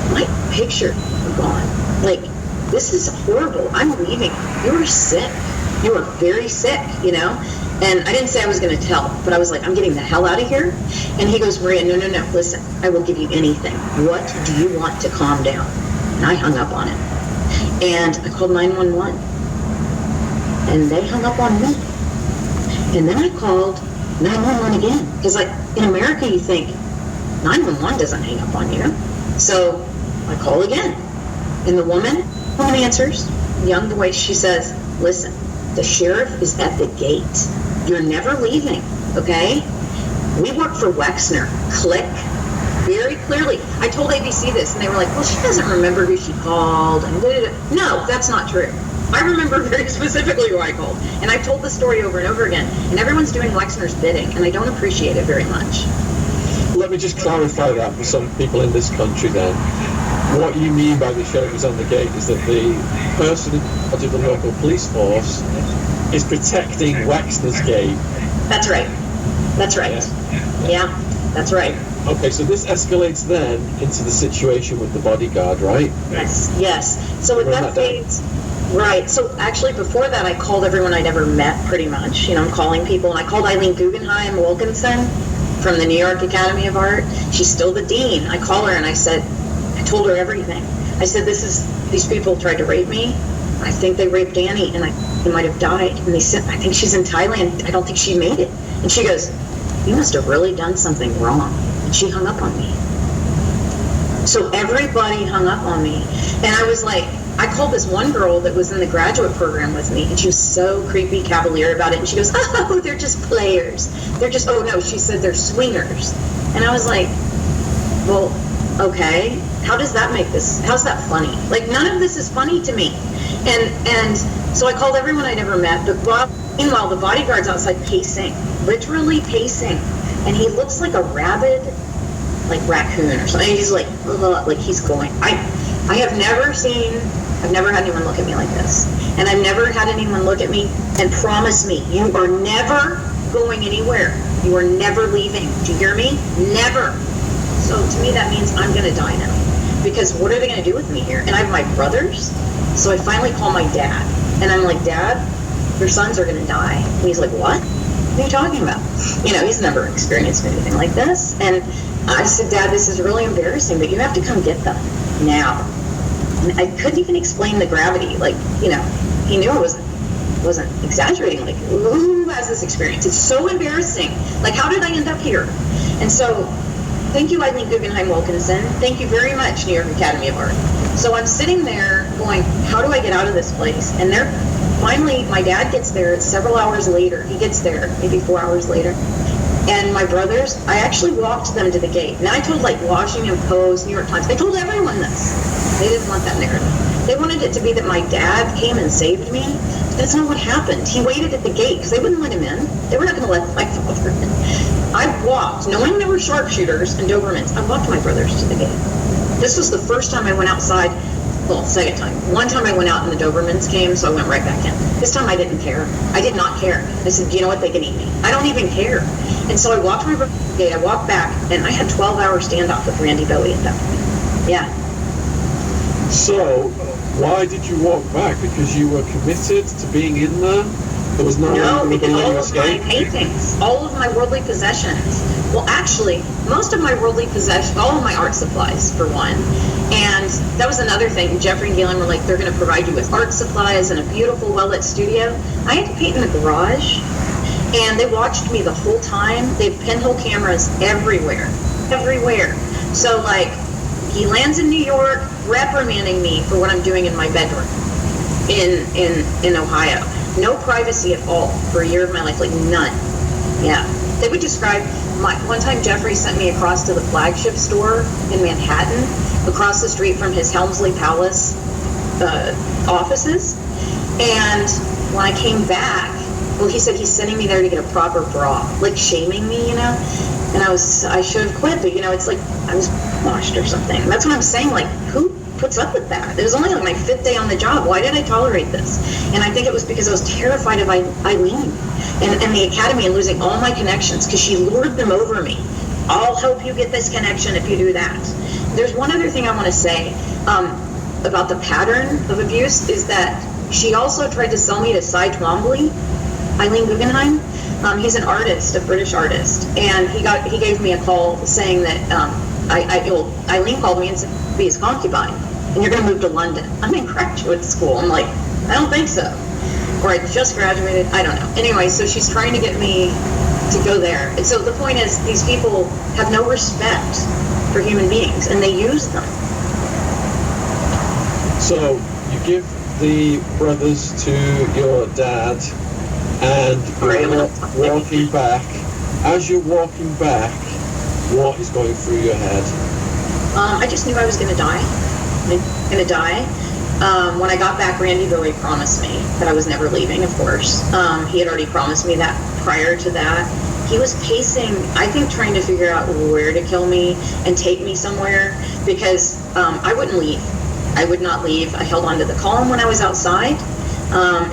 my pictures are gone. Like, this is horrible. I'm leaving. You were sick. You were very sick, you know? And I didn't say I was going to tell, but I was like, I'm getting the hell out of here. And he goes, Maria, no, listen, I will give you anything. What do you want to calm down? And I hung up on him. And I called 911. And they hung up on me. And then I called 911 again. Because like in America, you think 911 doesn't hang up on you. So I call again. And the woman answers, young voice, she says, listen, the sheriff is at the gate. You're never leaving, okay? We work for Wexner. Click. Very clearly. I told ABC this, and they were like, well, she doesn't remember who she called. And no, that's not true. I remember very specifically who I called. And I've told the story over and over again. And everyone's doing Wexner's bidding, and I don't appreciate it very much. Let me just clarify that for some people in this country then. What you mean by the sheriff is on the gate is that the person in charge of the local police force is protecting Wexner's gate. That's right. That's right. Yeah, that's right. Okay, so this escalates then into the situation with the bodyguard, right? Yes. So at that phase, right. So actually before that, I called everyone I'd ever met pretty much. You know, I'm calling people, and I called Eileen Guggenheim Wilkinson from the New York Academy of Art. She's still the dean. I call her and I told her everything. I said, these people tried to rape me. I think they raped Danny, and he might have died. And they said, I think she's in Thailand. I don't think she made it. And she goes, you must have really done something wrong. And she hung up on me. So everybody hung up on me. And I was like, I called this one girl that was in the graduate program with me, and she was so creepy cavalier about it. And she goes, oh, they're just players. They're just, oh no, she said they're swingers. And I was like, well, okay. How's that funny? Like, none of this is funny to me. And so I called everyone I'd ever met, but meanwhile, the bodyguard's outside pacing, literally pacing. And he looks like a rabid, like raccoon or something. He's like he's going. I've never had anyone look at me like this. And I've never had anyone look at me and promise me, you are never going anywhere. You are never leaving. Do you hear me? Never. So to me, that means I'm going to die now. Because what are they going to do with me here? And I have my brothers. So I finally call my dad. And I'm like, Dad, your sons are going to die. And he's like, what? What are you talking about? You know, he's never experienced anything like this. And I said, Dad, this is really embarrassing, but you have to come get them now. And I couldn't even explain the gravity. Like, you know, he knew I wasn't exaggerating. Like, who has this experience? It's so embarrassing. Like, how did I end up here? And so, thank you, Eileen Guggenheim Wilkinson. Thank you very much, New York Academy of Art. So I'm sitting there going, how do I get out of this place? And there, finally, my dad gets there. It's several hours later. He gets there, maybe 4 hours later. And my brothers, I actually walked them to the gate. And I told, like, Washington Post, New York Times, I told everyone this. They didn't want that narrative. They wanted it to be that my dad came and saved me. That's not what happened. He waited at the gate because they wouldn't let him in. They were not going to let my father in. I walked, knowing there were sharpshooters and Dobermans, I walked my brothers to the gate. This was the first time I went outside. Well, second time. One time I went out and the Dobermans came, so I went right back in. This time I didn't care. I did not care. I said, you know what, they can eat me. I don't even care. And so I walked my brother to the gate, I walked back, and I had 12-hour standoff with Randy Bowie at that point. Yeah. So, why did you walk back? Because you were committed to being in there? There was no because all of my escape? paintings, all of my worldly possessions, well, actually, most of my worldly possessions, all of my art supplies, for one, and that was another thing. Jeffrey and Galen were like, they're going to provide you with art supplies and a beautiful, well-lit studio. I had to paint in the garage, and they watched me the whole time. They have pinhole cameras everywhere. So, like, he lands in New York reprimanding me for what I'm doing in my bedroom in Ohio. No privacy at all for a year of my life, like none. Yeah. They would describe one time Jeffrey sent me across to the flagship store in Manhattan, across the street from his Helmsley Palace offices. And when I came back, well, he said he's sending me there to get a proper bra, like shaming me, you know? And I should have quit, but, you know, it's like I was washed or something. That's what I'm saying, like, who puts up with that? It was only like my 5th day on the job. Why did I tolerate this? And I think it was because I was terrified of Eileen and the academy and losing all my connections because she lured them over me. I'll help you get this connection if you do that. There's one other thing I want to say about the pattern of abuse is that she also tried to sell me to Cy Twombly, Eileen Guggenheim. He's an artist, a British artist, and he gave me a call saying that Eileen called me and said, be his concubine, and you're going to move to London. I'm in graduate school. I'm like, I don't think so. Or I just graduated. I don't know. Anyway, so she's trying to get me to go there. And so the point is, these people have no respect for human beings, and they use them. So, you give the brothers to your dad, and you're walking back. As you're walking back, what is going through your head? I just knew I was going to die. When I got back, Randy Bowie promised me that I was never leaving, of course. He had already promised me that prior to that. He was pacing, I think, trying to figure out where to kill me and take me somewhere because I wouldn't leave. I would not leave. I held onto the column when I was outside.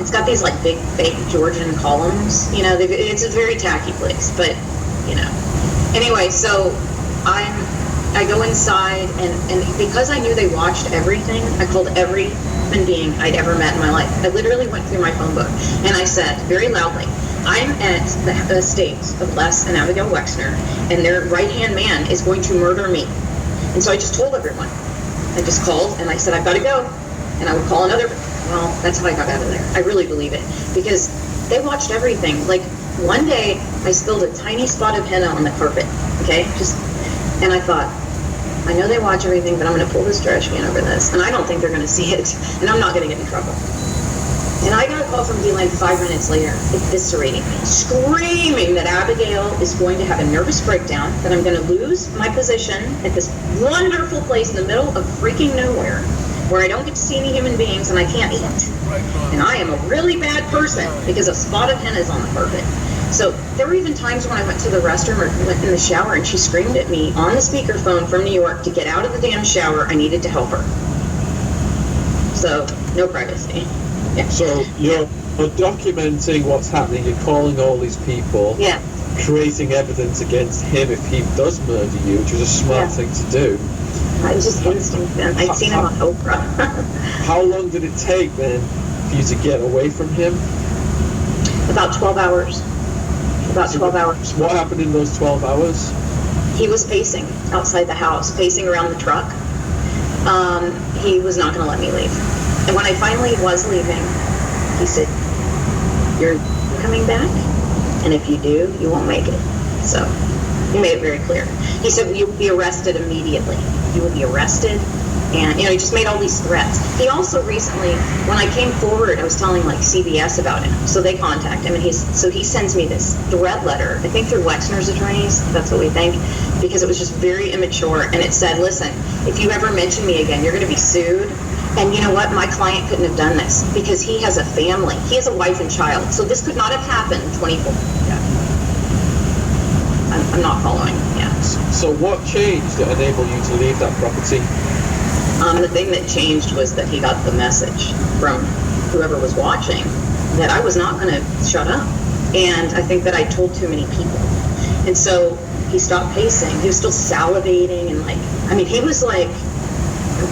It's got these like big fake Georgian columns. You know, it's a very tacky place, but you know. Anyway, so I go inside, and because I knew they watched everything, I called every human being I'd ever met in my life. I literally went through my phone book, and I said very loudly, I'm at the estate of Les and Abigail Wexner, and their right-hand man is going to murder me. And so I just told everyone. I just called, and I said, I've got to go. And I would call another. Well, that's how I got out of there. I really believe it. Because they watched everything. Like, one day, I spilled a tiny spot of henna on the carpet, okay? And I thought, I know they watch everything, but I'm going to pull this trash can over this, and I don't think they're going to see it, and I'm not going to get in trouble. And I got a call from D-Line 5 minutes later, eviscerating me, screaming that Abigail is going to have a nervous breakdown, that I'm going to lose my position at this wonderful place in the middle of freaking nowhere, where I don't get to see any human beings and I can't eat. And I am a really bad person because a spot of henna is on the carpet. So there were even times when I went to the restroom or went in the shower and she screamed at me on the speakerphone from New York to get out of the damn shower. I needed to help her. So no privacy. Yeah. So you're documenting what's happening. You're calling all these people. Yeah. creating evidence against him if he does murder you, which was a smart thing to do. I was just instinct then. I'd seen him on Oprah. How long did it take then for you to get away from him? About 12 hours. About 12 hours. What happened in those 12 hours? He was pacing outside the house, pacing around the truck. He was not going to let me leave. And when I finally was leaving, he said, "You're coming back? And if you do, you won't make it." So he made it very clear. He said, "You'll be arrested immediately. You will be arrested." And, he just made all these threats. He also recently, when I came forward, I was telling, CBS about him. So they contact him, and he sends me this threat letter, I think through Wexner's attorneys, that's what we think, because it was just very immature. And it said, "Listen, if you ever mention me again, you're going to be sued. And you know what? My client couldn't have done this because he has a family. He has a wife and child. So this could not have happened 24." Yeah. I'm not following. Yeah. So what changed that enabled you to leave that property? The thing that changed was that he got the message from whoever was watching that I was not going to shut up. And I think that I told too many people. And so he stopped pacing. He was still salivating and he was like,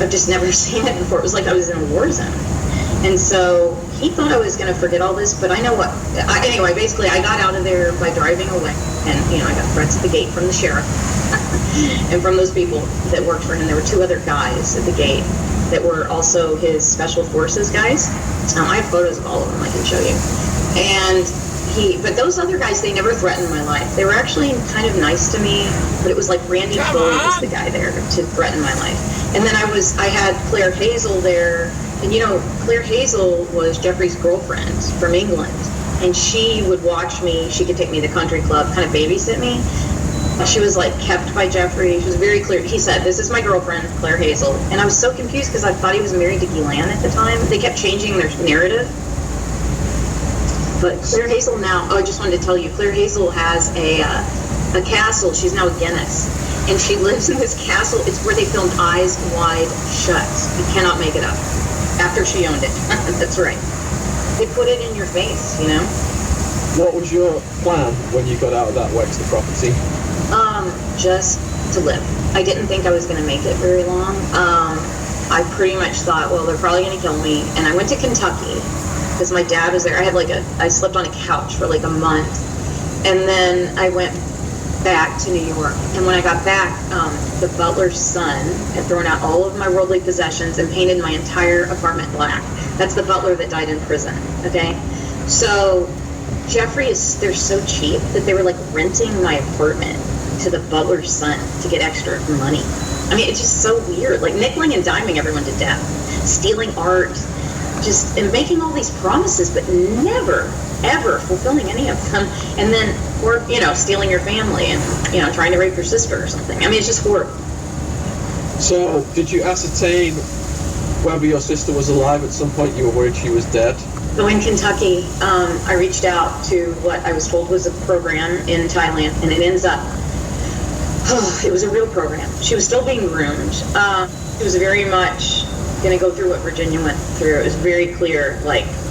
I've just never seen it before. It was like I was in a war zone. And so he thought I was going to forget all this, but I know what. Anyway, basically, I got out of there by driving away. And, I got threats at the gate from the sheriff and from those people that worked for him. There were 2 other guys at the gate that were also his special forces guys. I have photos of all of them I can show you. But those other guys, they never threatened my life. They were actually kind of nice to me, but it was like Randy Bowie was the guy there to threaten my life. And then I had Claire Hazel there, and Claire Hazel was Jeffrey's girlfriend from England, and she would watch me. She could take me to the country club, kind of babysit me. She was kept by Jeffrey. She was very clear. He said, "This is my girlfriend, Claire Hazel," and I was so confused because I thought he was married to Guylaine at the time. They kept changing their narrative. But Claire Hazel now, I just wanted to tell you, Claire Hazel has a castle. She's now a Guinness. And she lives in this castle. It's where they filmed Eyes Wide Shut. You cannot make it up. After she owned it. That's right. They put it in your face, What was your plan when you got out of that Wexner property? Just to live. I didn't think I was going to make it very long. I pretty much thought, well, they're probably going to kill me. And I went to Kentucky. Because my dad was there. I slept on a couch for a month. And then I went back to New York. And when I got back, the butler's son had thrown out all of my worldly possessions and painted my entire apartment black. That's the butler that died in prison, okay? So Jeffrey they're so cheap that they were renting my apartment to the butler's son to get extra money. It's just so weird. Nickeling and diming everyone to death. Stealing art. And making all these promises, but never, ever fulfilling any of them. And then, stealing your family and, trying to rape your sister or something. It's just horrible. So, did you ascertain whether your sister was alive at some point? You were worried she was dead? So in Kentucky, I reached out to what I was told was a program in Thailand, and it ends up, it was a real program. She was still being groomed. It was very much going to go through what Virginia went through. It was very clear,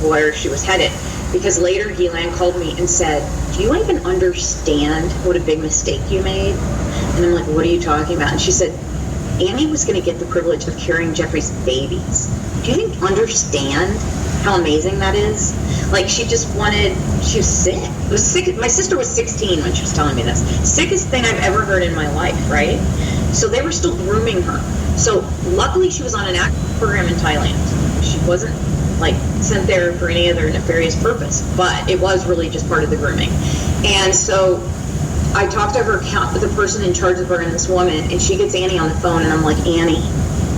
where she was headed. Because later, Guylaine called me and said, "Do you even understand what a big mistake you made?" And I'm like, "What are you talking about?" And she said, "Annie was going to get the privilege of carrying Jeffrey's babies. Do you even understand how amazing that is?" She was sick. It was sick. My sister was 16 when she was telling me this. Sickest thing I've ever heard in my life, right? So they were still grooming her. So luckily she was on an active program in Thailand. She wasn't sent there for any other nefarious purpose, but it was really just part of the grooming. And so I talked to the person in charge of her and this woman, and she gets Annie on the phone, and I'm like, "Annie,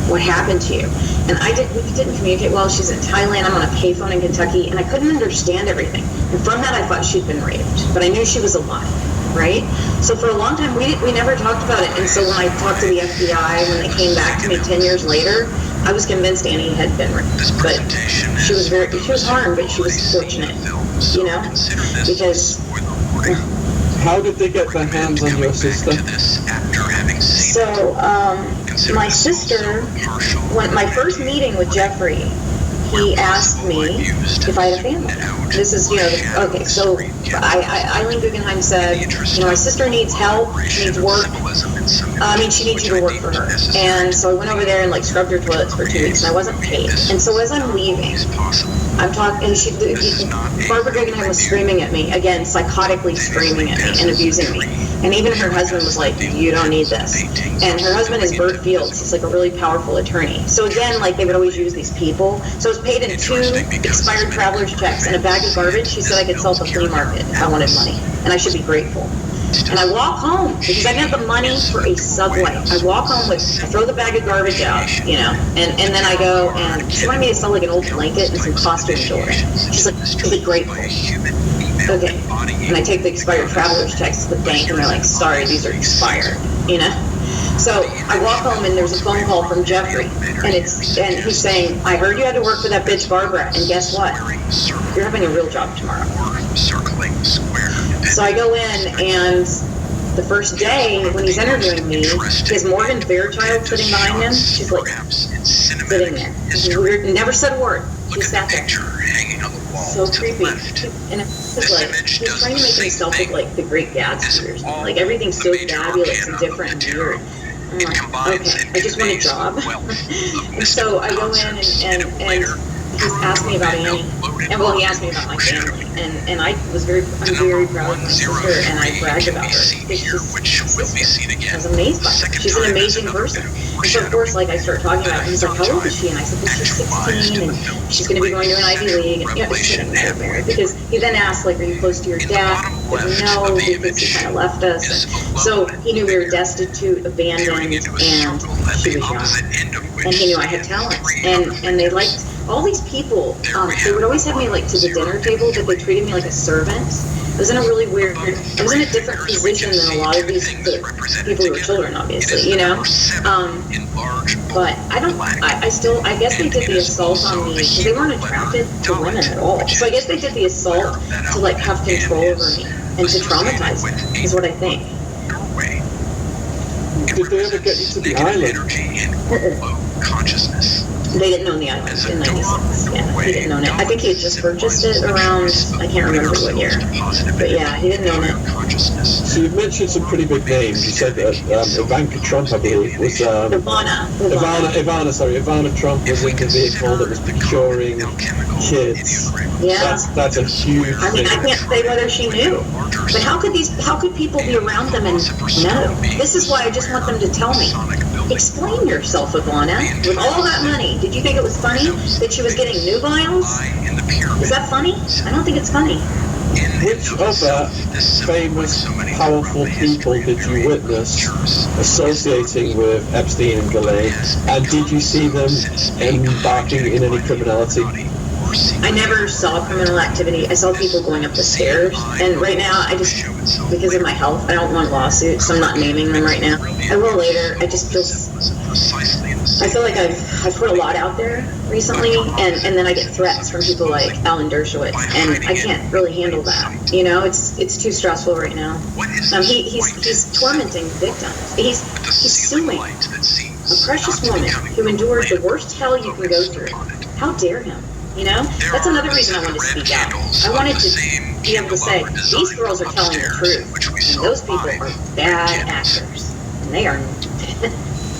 what happened to you?" And we didn't communicate well. She's in Thailand. I'm on a payphone in Kentucky, and I couldn't understand everything. And from that, I thought she'd been raped, but I knew she was alive, right? So for a long time, we never talked about it. And so when I talked to the FBI, when they came back to me 10 years later, I was convinced Annie had been raped. But she was harmed, but she was fortunate, because... How did they get their hands on your sister? So, my sister, my first meeting with Jeffrey, he asked me if I had a family. This is, okay, so Eileen Guggenheim said, my sister needs help, she needs work. She needs you to work for her. And so I went over there and like scrubbed her toilets for 2 weeks, and I wasn't paid. And so as I'm leaving, I'm talking, and Barbara Guggenheim was screaming at me, again, psychotically screaming at me and abusing me. And even her husband was like, you don't need this. And her husband is Bert Fields. He's like a really powerful attorney. So again, like they would always use these people. So I was paid in 2 expired traveler's checks and a bag of garbage. She said I could sell at the flea market if I wanted money. And I should be grateful. And I walk home because I didn't have the money for a Subway. I walk home I throw the bag of garbage out, and then I go, and she wanted me to sell like an old blanket and some costume jewelry. She's like, be grateful. Okay. And I take the expired traveler's checks to the bank, and they're like, sorry, these are expired, So I walk home, and there's a phone call from Jeffrey, and he's saying, I heard you had to work for that bitch Barbara, and guess what? You're having a real job tomorrow. So I go in, and the first day when he's interviewing me, he has Morgan Fairchild sitting behind him. She's like sitting there. Never said a word. She sat there. So creepy. And it was like, he's trying to make himself look like the Great Gatsby or something. Like everything's so fabulous and different and weird. I'm like, okay, I just want a job. And so I go in and he's asked me about Annie. And he asked me about my family. And I'm very proud of my sister, and I bragged about her. I was amazed by her. She's an amazing person. And so of course, like I start talking about her, he's like, how old is she? And I said, well, she's 16, and she's going to be going to an Ivy League. And it's a nightmare. Because he then asked, like, are you close to your dad? I said, no, because he kind of left us. And so he knew we were destitute, abandoned, and she was young. And he knew I had talents. And they liked all these people. They would always have me like to the dinner table, but they treated me like a servant. I was in a really weird, I was in a different position than a lot of these people who were children, obviously, But I guess they did the assault on me because they weren't attracted to women at all. So I guess they did the assault to like have control over me and to traumatize me, is what I think. Did they ever get you to the island? Consciousness. They didn't own the island in 96. Yeah, he didn't own it. I think he had just purchased it around, I can't remember what year. But yeah, he didn't own it. So you've mentioned some pretty big names. You said that Ivanka Trump, I believe, was... Ivana Trump was in the vehicle that was procuring kids. Yeah. That's a huge thing. I can't say whether she knew. But how could people be around them and know? This is why I just want them to tell me. Explain yourself, Ivana. With all that money, did you think it was funny that she was getting nubiles? Is that funny? I don't think it's funny. Which other famous, powerful people did you witness associating with Epstein and Ghislaine? And did you see them embarking in any criminality? I never saw criminal activity. I saw people going up the stairs. And right now, because of my health, I don't want lawsuits, so I'm not naming them right now. I will later. I feel like I've put a lot out there recently, and then I get threats from people like Alan Dershowitz, and I can't really handle that. It's too stressful right now. He's tormenting victims. He's suing a precious woman who endured the worst hell you can go through. How dare him? That's another reason I wanted to speak out. I wanted to be able to say, these girls are telling the truth, and those people are bad actors, and they are. It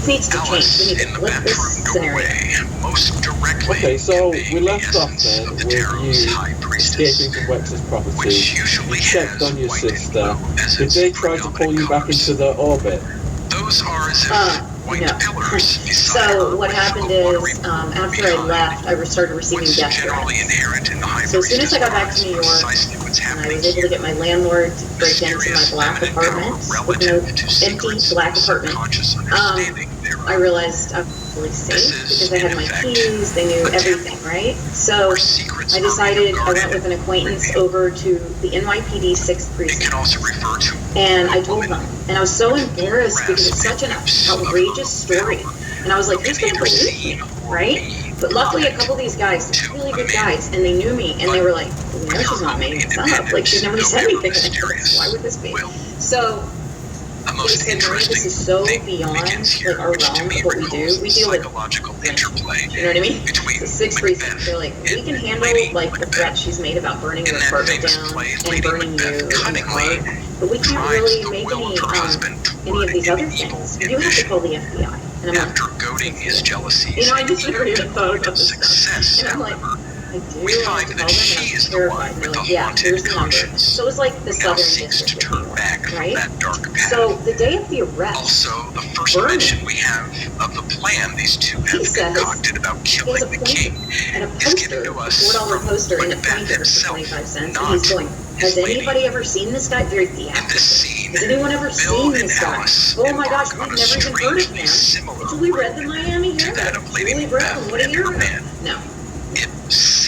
needs to change. We need to flip this scenario. Okay, so we left off then with you escaping from Wex's property. You checked on your sister. Did they try to pull you back into the orbit? No. So what happened is, after I left, I started receiving death threats. So as soon as I got back to New York, and I was able to get my landlord to break into my black apartment, with no empty black apartment, I realized I was really safe because I had my keys, they knew everything, right? So I decided, I went with an acquaintance over to the NYPD 6th Precinct, and I told them, and I was so embarrassed because it's such an outrageous story, and I was like, who's going to believe me, right? But luckily a couple of these guys, they're really good guys, and they knew me, and they were like, no, she's not making this up, like she's never said anything like this, why would this be? So The most this interesting is so thing beyond begins here, like our which to realm me of what we recalls do. We the deal with psychological interplay you know what I mean? between So 6 Macbeth reasons. They're like, we can and handle Lady like the Macbeth. threat she's made about burning In your that apartment famous down play, and Lady burning you Macbeth in the cunningly heart, but we can't drives really the make will any of her husband any of these toward other an evil things. You have to ambition. call the FBI. And I'm After like, goading his jealousies you know, I and just never even evil thought into about this stuff. success, And I'm like, however, I do we want find to that call them, she and I'm is the terrified. one And with they're the like, yeah, haunted here's the number. conscience So it was like the who now Southern seeks to District of turn New York, back from right? that dark path. So the day of the arrest, Also, the first Vernon, mention we have of the plan these two he have says concocted about he has killing a the pointer king and a is given poster, to a us $4 from poster, and a Macbeth pointer for himself, 25 cents. And not he's going, has his lady. anybody ever seen this guy? Very In this theatrical. scene, Has anyone ever Bill seen and this guy? Alice Oh my gosh, embark on we've a never even heard of strangely him. similar Julie read road the Miami to that Herald. of Lady Julie Brown, Macbeth what a and hero. her men. No. It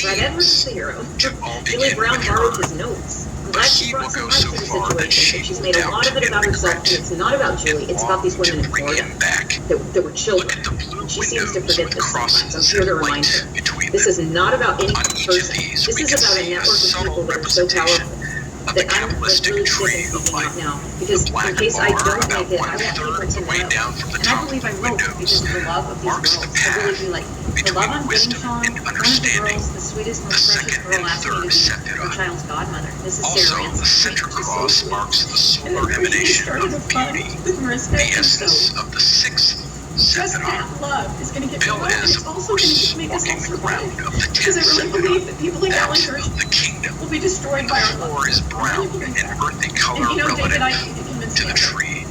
Fred Edwards is seems the hero. to all Julie begin Brown with borrowed her, his notes. I'm but glad he she will brought some go light so to the far that situation, she but she's will made a doubt lot of it and about herself, regret and it's not about Julie. and It's about these long women to in bring Florida him back. that were children. Look at the blue And she seems to windows forget with this sometimes. I'm crosses here to of remind light her. between This them. is not about any On each of person. these, This we is can about a see a network of subtle people that are so representation powerful of that the I'm like Kabbalistic really sick tree and of speaking out life. now. The Because in black case I bar, don't about make it, I want 1/3 people of the to way know. down from the And I top of believe the I will windows, because of the love of these marks the girls. I really path do like the between love I'm getting wisdom from and one of the understanding. girls, the sweetest, The most precious second girl and asked me to third be her sephirah. child's godmother. This is Also, Sarah Ann's the center She's so cross sweet. marks the And solar then emanation started of a fund beauty, with Marissa, the and essence so of the sixth just sephirah. that love is going to get me Bill well, and is, it's of also going course, to make us all walking the survive. ground of the Because I tenth really sephirah, believe that people like that Alan Hirsch of the kingdom. will be destroyed The by our floor love. is I brown really believe and that. earthy And color you know, relative David, I need to convince to me the of it. tree.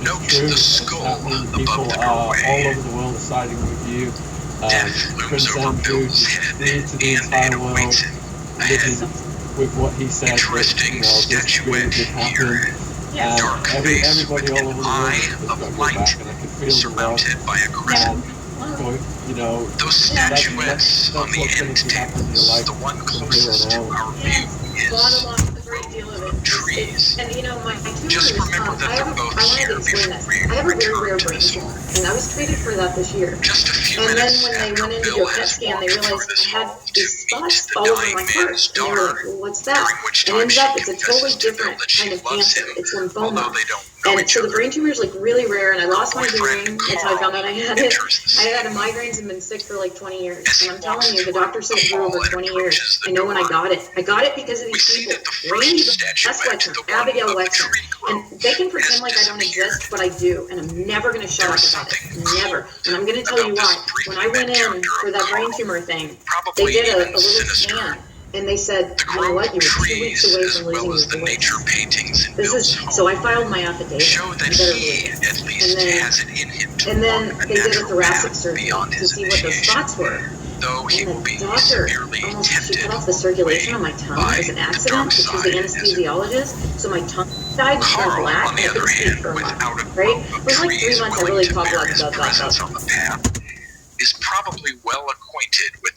It's Note true. the It's skull happening. above People the all doorway. over the world are siding with you. Death looms Prince over Andrew Bill's head, agreed to the and entire it world awaits him living ahead. with what he said that, Interesting this really statuette did happen. here. Yes. Dark And face everybody with all an over the world eye has got of to go light back, and I can feel the love. surmounted by a Yeah. crescent. Going, you know, Those that's statuettes on the what's going end to be happening in your tables, life the one from here closest to on out. our view, Yes, God is lost a great deal of it. trees. And you know, my tumor Just is, remember that they're both I wanted here to explain before this. we I have a very return rare to brain this tumor, hall. and I was treated for that this year. Just a few And then minutes when they after went in to Bill do a PET has scan, they walked through realized this I had hall to these meet spots the all over dying my heart. man's And they were daughter, like, well, what's that? during which And it time ends she up, it's a totally confesses to Bill different that she kind of loves cancer. him, It's although lymphoma. they don't know And each so the other. brain tumor is like really rare, and I lost my Boyfriend hearing. That's how I found out I had it. enters the I had scene. migraines and been sick for like 20 years. As he And I'm walks telling you, the through doctor said the it grew over hall and 20 years. approaches the I know when I door, got it. I got it because of we these see people. that the Randy, first Les statuette, Wexner, the one Abigail of the Wexner. tree And grove, they can has pretend like I don't disappeared. exist, but I do. And I'm never going to shut There up is about it. something Never. cold And I'm going to tell you about why. this When I went briefly met in character for of that brain Carl, tumor thing, they probably did even a little sinister. scan. And they said, The you know grove what, of you were 2 weeks trees, away as from well losing as the your voice. nature paintings in This Bill's is, home, so I filed my affidavit. show that You better he, believe it. at least, And then- has it in him to And then walk a they did a natural thoracic path surgery beyond to his see what those initiation. spots were. Though he And will be the doctor severely almost, she tempted cut off the circulation on my tongue. by It was an the accident, dark but she was side, the as it anesthesiologist. So my tongue died and turned Carl, black, on and the I couldn't other speak hand, for a month. without a Right? grove It of was like 3 trees months I willing really to talked bear about his that. presence on the path, is probably well acquainted with